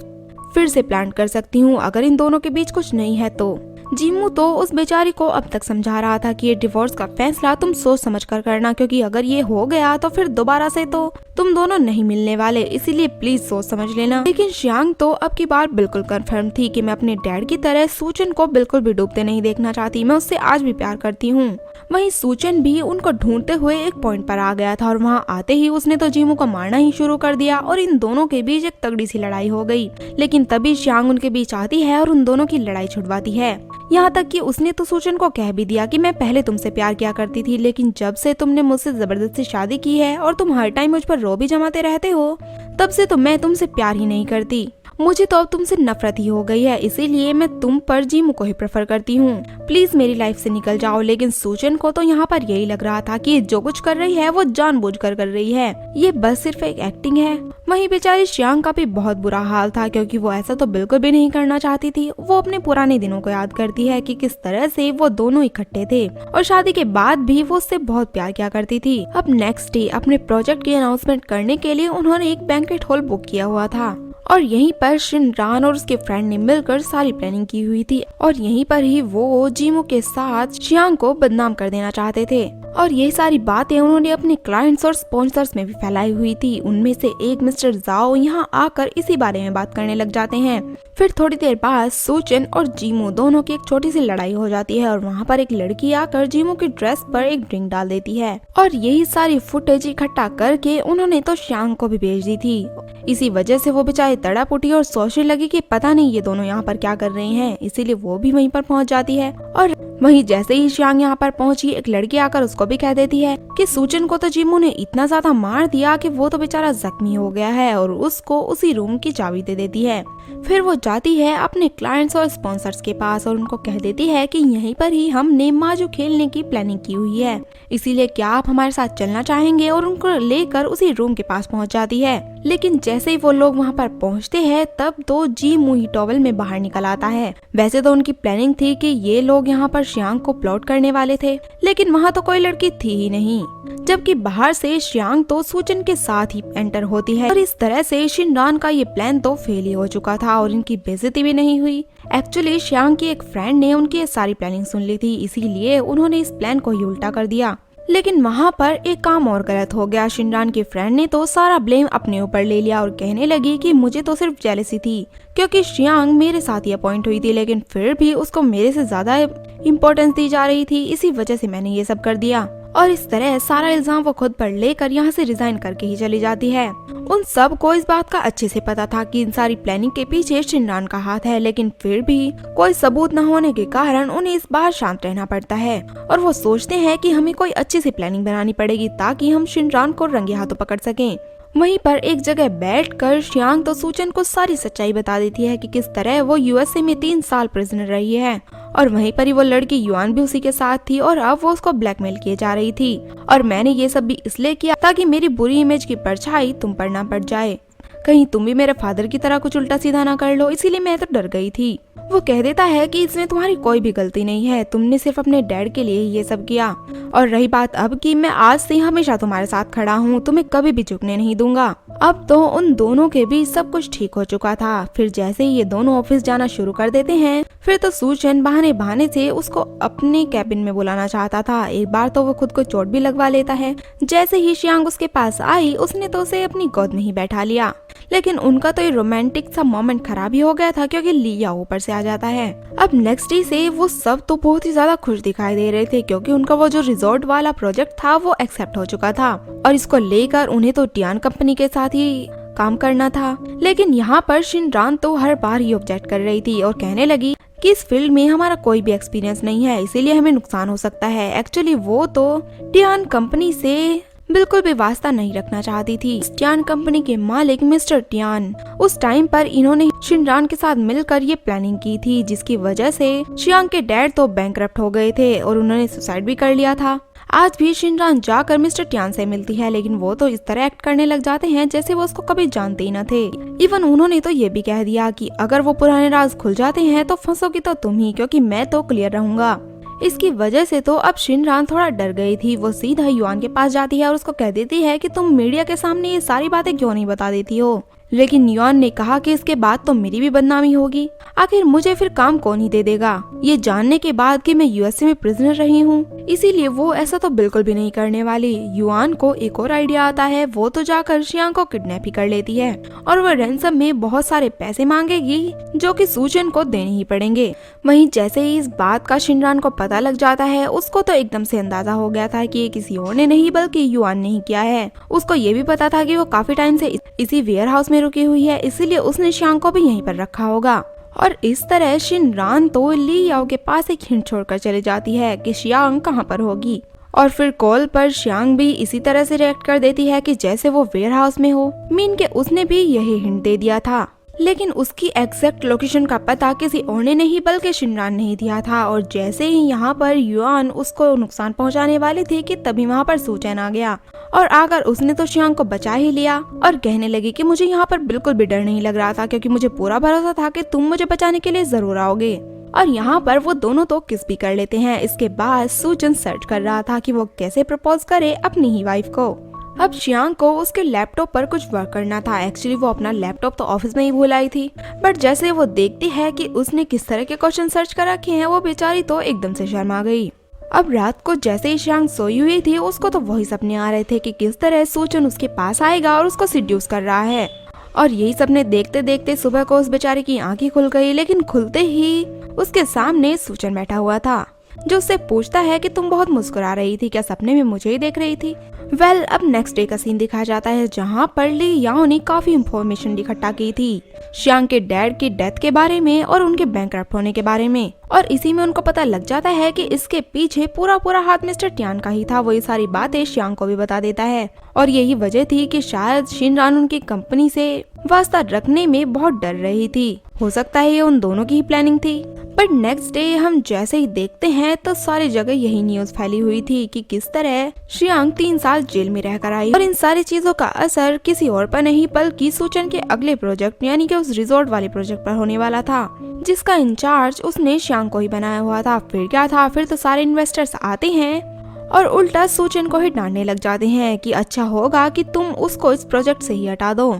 फिर से प्लान कर सकती हूँ अगर इन दोनों के बीच कुछ नहीं है तो। जीमू तो उस बेचारी को अब तक समझा रहा था कि ये डिवोर्स का फैसला तुम सोच समझ कर करना, क्योंकि अगर ये हो गया तो फिर दोबारा से तो तुम दोनों नहीं मिलने वाले, इसीलिए प्लीज सोच समझ लेना। लेकिन श्यांग तो अब की बार बिल्कुल कंफर्म थी कि मैं अपने डैड की तरह सूचन को बिल्कुल भी डूबते नहीं देखना चाहती, मैं उससे आज भी प्यार करती हूँ। वहीं सूचन भी उनको ढूंढते हुए एक पॉइंट पर आ गया था और वहाँ आते ही उसने तो जीमू को मारना ही शुरू कर दिया और इन दोनों के बीच एक तगड़ी सी लड़ाई हो गई। लेकिन तभी श्यांग उनके बीच आती है और उन दोनों की लड़ाई छुड़वाती है। यहाँ तक कि उसने तो सूचन को कह भी दिया कि मैं पहले तुमसे प्यार किया करती थी, लेकिन जब से तुमने मुझसे जबरदस्ती शादी की है और तुम हर टाइम मुझ पर रो भी जमाते रहते हो, तब से तो मैं तुमसे प्यार ही नहीं करती। मुझे तो अब तुमसे नफरत ही हो गई है, इसीलिए मैं तुम पर जीमू को ही प्रेफर करती हूँ। प्लीज मेरी लाइफ से निकल जाओ। लेकिन सूचन को तो यहाँ पर यही लग रहा था कि जो कुछ कर रही है वो जानबूझकर कर रही है, ये बस सिर्फ एक एक्टिंग है। वहीं बेचारी श्यांग का भी बहुत बुरा हाल था, क्योंकि वो ऐसा तो बिल्कुल भी नहीं करना चाहती थी। वो अपने पुराने दिनों को याद करती है कि किस तरह से वो दोनों इकट्ठे थे और शादी के बाद भी वो उससे बहुत प्यार किया करती थी। अब नेक्स्ट डे अपने प्रोजेक्ट की अनाउंसमेंट करने के लिए उन्होंने एक बैंकेट हॉल बुक किया हुआ था और यहीं पर शिनरान और उसके फ्रेंड ने मिलकर सारी प्लानिंग की हुई थी और यहीं पर ही वो जीमू के साथ श्यांग को बदनाम कर देना चाहते थे। और ये सारी बातें उन्होंने अपने क्लाइंट्स और स्पॉन्सर्स में भी फैलाई हुई थी। उनमें से एक मिस्टर जाओ यहाँ आकर इसी बारे में बात करने लग जाते हैं। फिर थोड़ी देर बाद सूचन और जीमू दोनों की एक छोटी सी लड़ाई हो जाती है और वहाँ पर एक लड़की आकर जीमू की ड्रेस पर एक ड्रिंक डाल देती है और यही सारी फुटेज इकट्ठा करके उन्होंने तो श्यांग को भी भेज दी थी। इसी वजह से वो बेचारी तड़प उठी और सोचने लगी कि पता नहीं ये दोनों यहाँ पर क्या कर रहे हैं, इसीलिए वो भी वहीं पर पहुँच जाती है। और वहीं जैसे ही श्यांग यहाँ पर पहुंची, एक लड़की आकर उसको भी कह देती है कि सूचन को तो जीमू ने इतना ज्यादा मार दिया कि वो तो बेचारा जख्मी हो गया है और उसको उसी रूम की चाबी दे देती है। फिर वो जाती है अपने क्लाइंट्स और स्पॉन्सर्स के पास और उनको कह देती है कि यहीं पर ही हमने माजू खेलने की प्लानिंग की हुई है, इसीलिए क्या आप हमारे साथ चलना चाहेंगे, और उनको लेकर उसी रूम के पास पहुंच जाती है। लेकिन जैसे ही वो लोग वहां पर पहुंचते हैं तब तो जीमू ही टॉवल में बाहर निकल आता है। वैसे तो उनकी प्लानिंग थी कि ये लोग यहाँ पर श्यांग को प्लॉट करने वाले थे, लेकिन वहाँ तो कोई लड़की थी ही नहीं, जबकि बाहर से श्यांग तो सूचन के साथ ही एंटर होती है। और इस तरह से शिनरान का ये प्लान तो फेल ही हो चुका था और इनकी बेइज्जती भी नहीं हुई। एक्चुअली श्यांग की एक फ्रेंड ने उनकी ये सारी प्लानिंग सुन ली थी, इसीलिए उन्होंने इस प्लान को ही उल्टा कर दिया। लेकिन वहाँ पर एक काम और गलत हो गया। शिनरान की फ्रेंड ने तो सारा ब्लेम अपने ऊपर ले लिया और कहने लगी कि मुझे तो सिर्फ जेलसी थी क्योंकि श्यांग मेरे साथ ही अपॉइंट हुई थी, लेकिन फिर भी उसको मेरे से ज्यादा इम्पोर्टेंस दी जा रही थी, इसी वजह से मैंने ये सब कर दिया। और इस तरह सारा इल्जाम वो खुद पर लेकर यहाँ से रिजाइन करके ही चली जाती है। उन सब को इस बात का अच्छे से पता था कि इन सारी प्लानिंग के पीछे शिनरान का हाथ है, लेकिन फिर भी कोई सबूत न होने के कारण उन्हें इस बार शांत रहना पड़ता है और वो सोचते हैं कि हमें कोई अच्छी सी प्लानिंग बनानी पड़ेगी ताकि हम शिनरान को रंगे हाथों पकड़ सकें। वहीं पर एक जगह बैठकर श्यांग तो सूचन को सारी सच्चाई बता देती है कि किस तरह वो यूएसए में 3 साल प्रिजनर रही है और वहीं पर ही वो लड़की युआन भी उसी के साथ थी और अब वो उसको ब्लैकमेल किए जा रही थी। और मैंने ये सब भी इसलिए किया ताकि मेरी बुरी इमेज की परछाई तुम पर ना पड़ जाए, कहीं तुम भी मेरे फादर की तरह कुछ उल्टा सीधा ना कर लो, इसीलिए मैं तो डर गई थी। वो कह देता है कि इसमें तुम्हारी कोई भी गलती नहीं है, तुमने सिर्फ अपने डैड के लिए ही ये सब किया। और रही बात अब की, मैं आज से हमेशा तुम्हारे साथ खड़ा हूँ, तुम्हें कभी भी झुकने नहीं दूंगा। अब तो उन दोनों के बीच सब कुछ ठीक हो चुका था। फिर जैसे ही ये दोनों ऑफिस जाना शुरू कर देते हैं, फिर तो सूचन बहाने बहाने से उसको अपने कैबिन में बुलाना चाहता था। एक बार तो वो खुद को चोट भी लगवा लेता है। जैसे ही श्यांग उसके पास आई, उसने तो उसे अपनी गोद में ही बैठा लिया, लेकिन उनका तो ये रोमांटिक सा मोमेंट खराब ही हो गया था क्योंकि लिया ऊपर से आ जाता है। अब नेक्स्ट डे से वो सब तो बहुत ही ज्यादा खुश दिखाई दे रहे थे क्योंकि उनका वो जो रिजॉर्ट वाला प्रोजेक्ट था वो एक्सेप्ट हो चुका था और इसको लेकर उन्हें तो टियान कंपनी के साथ ही काम करना था। लेकिन यहाँ पर शिनरान तो हर बार ही ऑब्जेक्ट कर रही थी और कहने लगी कि इस फील्ड में हमारा कोई भी एक्सपीरियंस नहीं है, इसीलिए हमें नुकसान हो सकता है। एक्चुअली वो तो टियान कंपनी से बिल्कुल भी वास्ता नहीं रखना चाहती थी। टियान कंपनी के मालिक मिस्टर टियान, उस टाइम पर इन्होंने शिनरान के साथ मिलकर ये प्लानिंग की थी जिसकी वजह से श्यांग के डैड तो बैंकरप्ट हो गए थे और उन्होंने सुसाइड भी कर लिया था। आज भी शिनरान जाकर मिस्टर टियान से मिलती है, लेकिन वो तो इस तरह एक्ट करने लग जाते हैं जैसे वो उसको कभी जानते ही न थे। इवन उन्होंने तो ये भी कह दिया कि अगर वो पुराने राज खुल जाते हैं तो फंसोगी तो तुम ही, क्योंकि मैं तो क्लियर रहूंगा। इसकी वजह से तो अब शिनरान थोड़ा डर गई थी। वो सीधा युआन के पास जाती है और उसको कह देती है कि तुम मीडिया के सामने ये सारी बातें क्यों नहीं बता देती हो। लेकिन युआन ने कहा कि इसके बाद तो मेरी भी बदनामी होगी, आखिर मुझे फिर काम कौन ही दे देगा, ये जानने के बाद कि मैं यूएसए में प्रिजनर रही हूँ। इसीलिए वो ऐसा तो बिल्कुल भी नहीं करने वाली। युआन को एक और आइडिया आता है, वो तो जाकर श्यांग को किडनैप ही कर लेती है और वो रैंसम में बहुत सारे पैसे मांगेगी जो कि सूचन को देने ही पड़ेंगे। वहीं जैसे ही इस बात का शिनरान को पता लग जाता है, उसको तो एकदम से अंदाजा हो गया था कि ये किसी और ने नहीं बल्कि युआन ने ही किया है। उसको ये भी पता था कि वो काफी टाइम से इसी वेयर हाउस में रुकी हुई है, इसीलिए उसने श्यांग को भी यहीं पर रखा होगा। और इस तरह शिनरान तो ली याओ के पास एक हिंट छोड़कर चली जाती है कि श्यांग कहाँ पर होगी। और फिर कॉल पर श्यांग भी इसी तरह से रिएक्ट कर देती है कि जैसे वो वेयर हाउस में हो, मीन के उसने भी यही हिंट दे दिया था। लेकिन उसकी एग्जैक्ट लोकेशन का पता किसी और ने नहीं बल्कि शिनरान ने ही दिया था। और जैसे ही यहाँ पर युआन उसको नुकसान पहुँचाने वाले थे कि तभी वहाँ पर सूचन आ गया और आकर उसने तो श्यांग को बचा ही लिया और कहने लगी कि मुझे यहाँ पर बिल्कुल भी डर नहीं लग रहा था क्योंकि मुझे पूरा भरोसा था कि तुम मुझे बचाने के लिए जरूर आओगे। और यहाँ पर वो दोनों तो किस भी कर लेते हैं। इसके बाद सूचन सर्च कर रहा था कि वो कैसे प्रपोज करे अपनी ही वाइफ को। अब श्यांग को उसके लैपटॉप पर कुछ वर्क करना था। एक्चुअली वो अपना लैपटॉप तो ऑफिस में ही भूल आई थी, बट जैसे वो देखती है कि उसने किस तरह के क्वेश्चन सर्च कर रखे हैं, वो बेचारी तो एकदम से शर्मा गई। अब रात को जैसे ही श्यांग सोई हुई थी, उसको तो वही सपने आ रहे थे कि किस तरह सूचन उसके पास आएगा और उसको सिड्यूस कर रहा है। और यही सपने देखते देखते सुबह को उस बेचारे की आंखें खुल गई, लेकिन खुलते ही उसके सामने सूचन बैठा हुआ था, जो उससे पूछता है कि तुम बहुत मुस्कुरा रही थी, क्या सपने में मुझे ही देख रही थी? अब नेक्स्ट डे का सीन दिखाया जाता है, जहाँ पर ली याओ ने काफी इंफॉर्मेशन इकट्ठा की थी श्यांग के डैड की डेथ के बारे में और उनके बैंकरप्ट होने के बारे में। और इसी में उनको पता लग जाता है कि इसके पीछे पूरा हाथ मिस्टर टियान का ही था। वो ये सारी बातें श्यांग को भी बता देता है और यही वजह थी कि शायद शिनरान उनकी कंपनी से वास्ता रखने में बहुत डर रही थी। हो सकता है ये उन दोनों की ही प्लानिंग थी। बट नेक्स्ट डे हम जैसे ही देखते हैं तो सारी जगह यही न्यूज फैली हुई थी कि किस तरह श्यांग 3 साल जेल में रहकर आई और इन सारी चीजों का असर किसी और पर नहीं बल्कि सूचन के अगले प्रोजेक्ट यानी कि उस रिजॉर्ट वाले प्रोजेक्ट पर होने वाला था, जिसका इंचार्ज उसने श्यांग को ही बनाया हुआ था। फिर क्या था, फिर तो सारे इन्वेस्टर्स आते हैं और उल्टा सूचन को ही डांटने लग जाते हैं कि अच्छा होगा कि तुम उसको इस प्रोजेक्ट से ही हटा दो,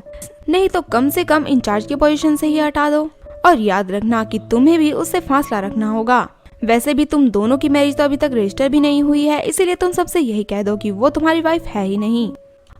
नहीं तो कम से कम इंचार्ज की पोजीशन से ही हटा दो। और याद रखना कि तुम्हें भी उससे फासला रखना होगा। वैसे भी तुम दोनों की मैरिज तो अभी तक रजिस्टर भी नहीं हुई है, इसीलिए तुम सबसे यही कह दो कि वो तुम्हारी वाइफ है ही नहीं।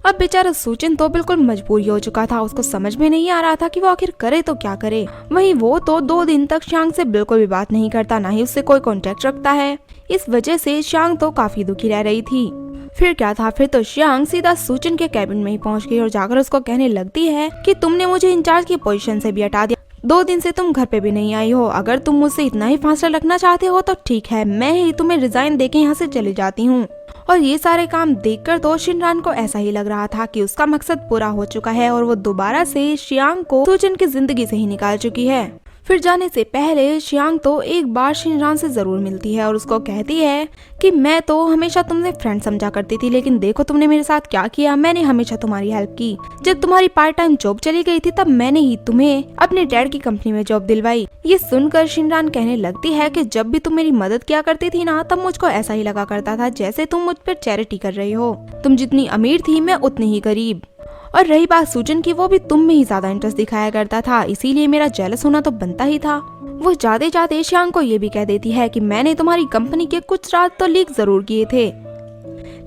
अब बेचारा सूचन तो बिल्कुल मजबूर हो चुका था, उसको समझ में नहीं आ रहा था कि वो आखिर करे तो क्या करे। वहीं वो तो 2 दिन तक श्यांग से बिल्कुल भी बात नहीं करता, ना ही उससे कोई कॉन्टेक्ट रखता है। इस वजह से श्यांग तो काफी दुखी रह रही थी। फिर क्या था, फिर तो श्यांग सीधा सूचन के कैबिन में ही पहुंच गई और जाकर उसको कहने लगती है कि तुमने मुझे इंचार्ज की पोजीशन से भी हटा दिया, 2 दिन से तुम घर पे भी नहीं आई हो। अगर तुम मुझसे इतना ही फासला रखना चाहते हो तो ठीक है, मैं ही तुम्हें रिजाइन देके यहाँ से चली जाती हूँ। और ये सारे काम देखकर तो शिनरान को ऐसा ही लग रहा था कि उसका मकसद पूरा हो चुका है और वो दोबारा से श्यांग को सूचन की जिंदगी से ही निकाल चुकी है। फिर जाने से पहले श्यांग तो एक बार शिनरान से जरूर मिलती है और उसको कहती है कि मैं तो हमेशा तुमने फ्रेंड समझा करती थी, लेकिन देखो तुमने मेरे साथ क्या किया। मैंने हमेशा तुम्हारी हेल्प की। जब तुम्हारी पार्ट टाइम जॉब चली गई थी तब मैंने ही तुम्हें अपने डैड की कंपनी में जॉब दिलवाई। ये सुनकर शिनरान कहने लगती है कि जब भी तुम मेरी मदद किया करती थी ना, तब मुझको ऐसा ही लगा करता था जैसे तुम मुझ पर चैरिटी कर रही हो। तुम जितनी अमीर थी मैं उतनी ही गरीब। और रही बात सूचन की, वो भी तुम में ही ज्यादा इंटरेस्ट दिखाया करता था, इसीलिए मेरा जेलस होना तो बनता ही था। वो जाते जाते श्यांग को ये भी कह देती है कि मैंने तुम्हारी कंपनी के कुछ राज तो लीक जरूर किए थे,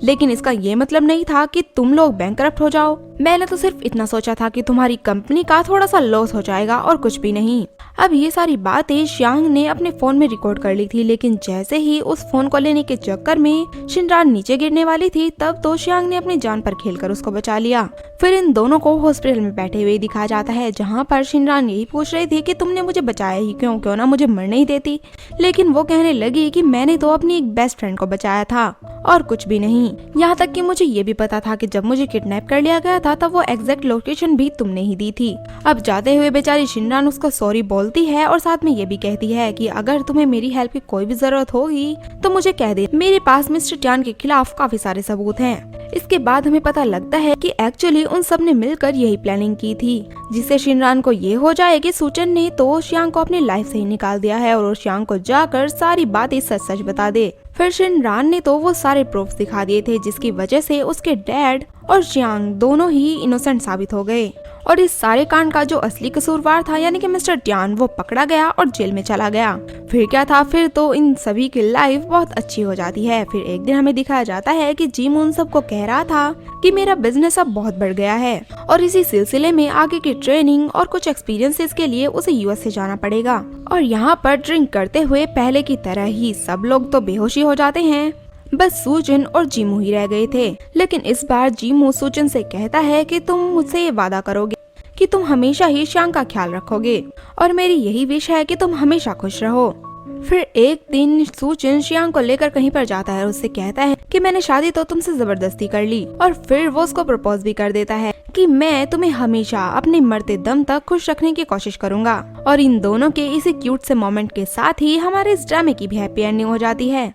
लेकिन इसका ये मतलब नहीं था कि तुम लोग बैंकरप्ट हो जाओ। मैंने तो सिर्फ इतना सोचा था कि तुम्हारी कंपनी का थोड़ा सा लॉस हो जाएगा और कुछ भी नहीं। अब ये सारी बातें श्यांग ने अपने फोन में रिकॉर्ड कर ली थी, लेकिन जैसे ही उस फोन को लेने के चक्कर में शिनरान नीचे गिरने वाली थी, तब तो श्यांग ने अपनी जान पर खेलकर उसको बचा लिया। फिर इन दोनों को हॉस्पिटल में बैठे हुए दिखाया जाता है, जहाँ पर शिनरान यही पूछ रही थी कि तुमने मुझे बचाया ही क्यों ना मुझे मरने ही देती। लेकिन वो कहने लगी कि मैंने तो अपनी एक बेस्ट फ्रेंड को बचाया था और कुछ भी नहीं। यहाँ तक कि मुझे ये भी पता था कि जब मुझे किडनैप कर लिया गया था तब वो एग्जैक्ट लोकेशन भी तुमने ही दी थी। अब जाते हुए बेचारी शिनरान उसको सॉरी बोलती है और साथ में ये भी कहती है कि अगर तुम्हें मेरी हेल्प की कोई भी जरूरत होगी तो मुझे कह दे, मेरे पास मिस्टर टियान के खिलाफ काफी सारे सबूत हैं। इसके बाद हमें पता लगता है कि एक्चुअली उन सब ने मिलकर यही प्लानिंग की थी, जिससे शिनरान को ये हो जाए कि सूचन ने तो श्यांग को अपनी लाइफ से ही निकाल दिया है और श्यांग को जाकर सारी बातें सच सच बता दे। फिर शिनरान ने तो वो सारे प्रूफ दिखा दिए थे, जिसकी वजह से उसके डैड और श्यांग दोनों ही इनोसेंट साबित हो गए और इस सारे कांड का जो असली कसूरवार था यानी कि मिस्टर टियान, वो पकड़ा गया और जेल में चला गया। फिर क्या था, फिर तो इन सभी की लाइफ बहुत अच्छी हो जाती है। फिर एक दिन हमें दिखाया जाता है कि जिम उन सबको कह रहा था कि मेरा बिजनेस अब बहुत बढ़ गया है और इसी सिलसिले में आगे की ट्रेनिंग और कुछ एक्सपीरियंसेस के लिए उसे यूएस से जाना पड़ेगा। और यहाँ पर ड्रिंक करते हुए पहले की तरह ही सब लोग तो बेहोशी हो जाते हैं, बस सूजन और जीमू ही रह गए थे। लेकिन इस बार जीमू सूजन से कहता है कि तुम मुझसे ये वादा करोगे कि तुम हमेशा ही श्यांग का ख्याल रखोगे और मेरी यही विश है कि तुम हमेशा खुश रहो। फिर एक दिन सूजन श्यांग को लेकर कहीं पर जाता है और उससे कहता है कि मैंने शादी तो तुमसे जबरदस्ती कर ली, और फिर वो उसको प्रपोज भी कर देता है कि मैं तुम्हें हमेशा अपने मरते दम तक खुश रखने की कोशिश करूंगा। और इन दोनों के इसी क्यूट से मोमेंट के साथ ही हमारे इस ड्रामे की भी हैप्पी एंडिंग हो जाती है।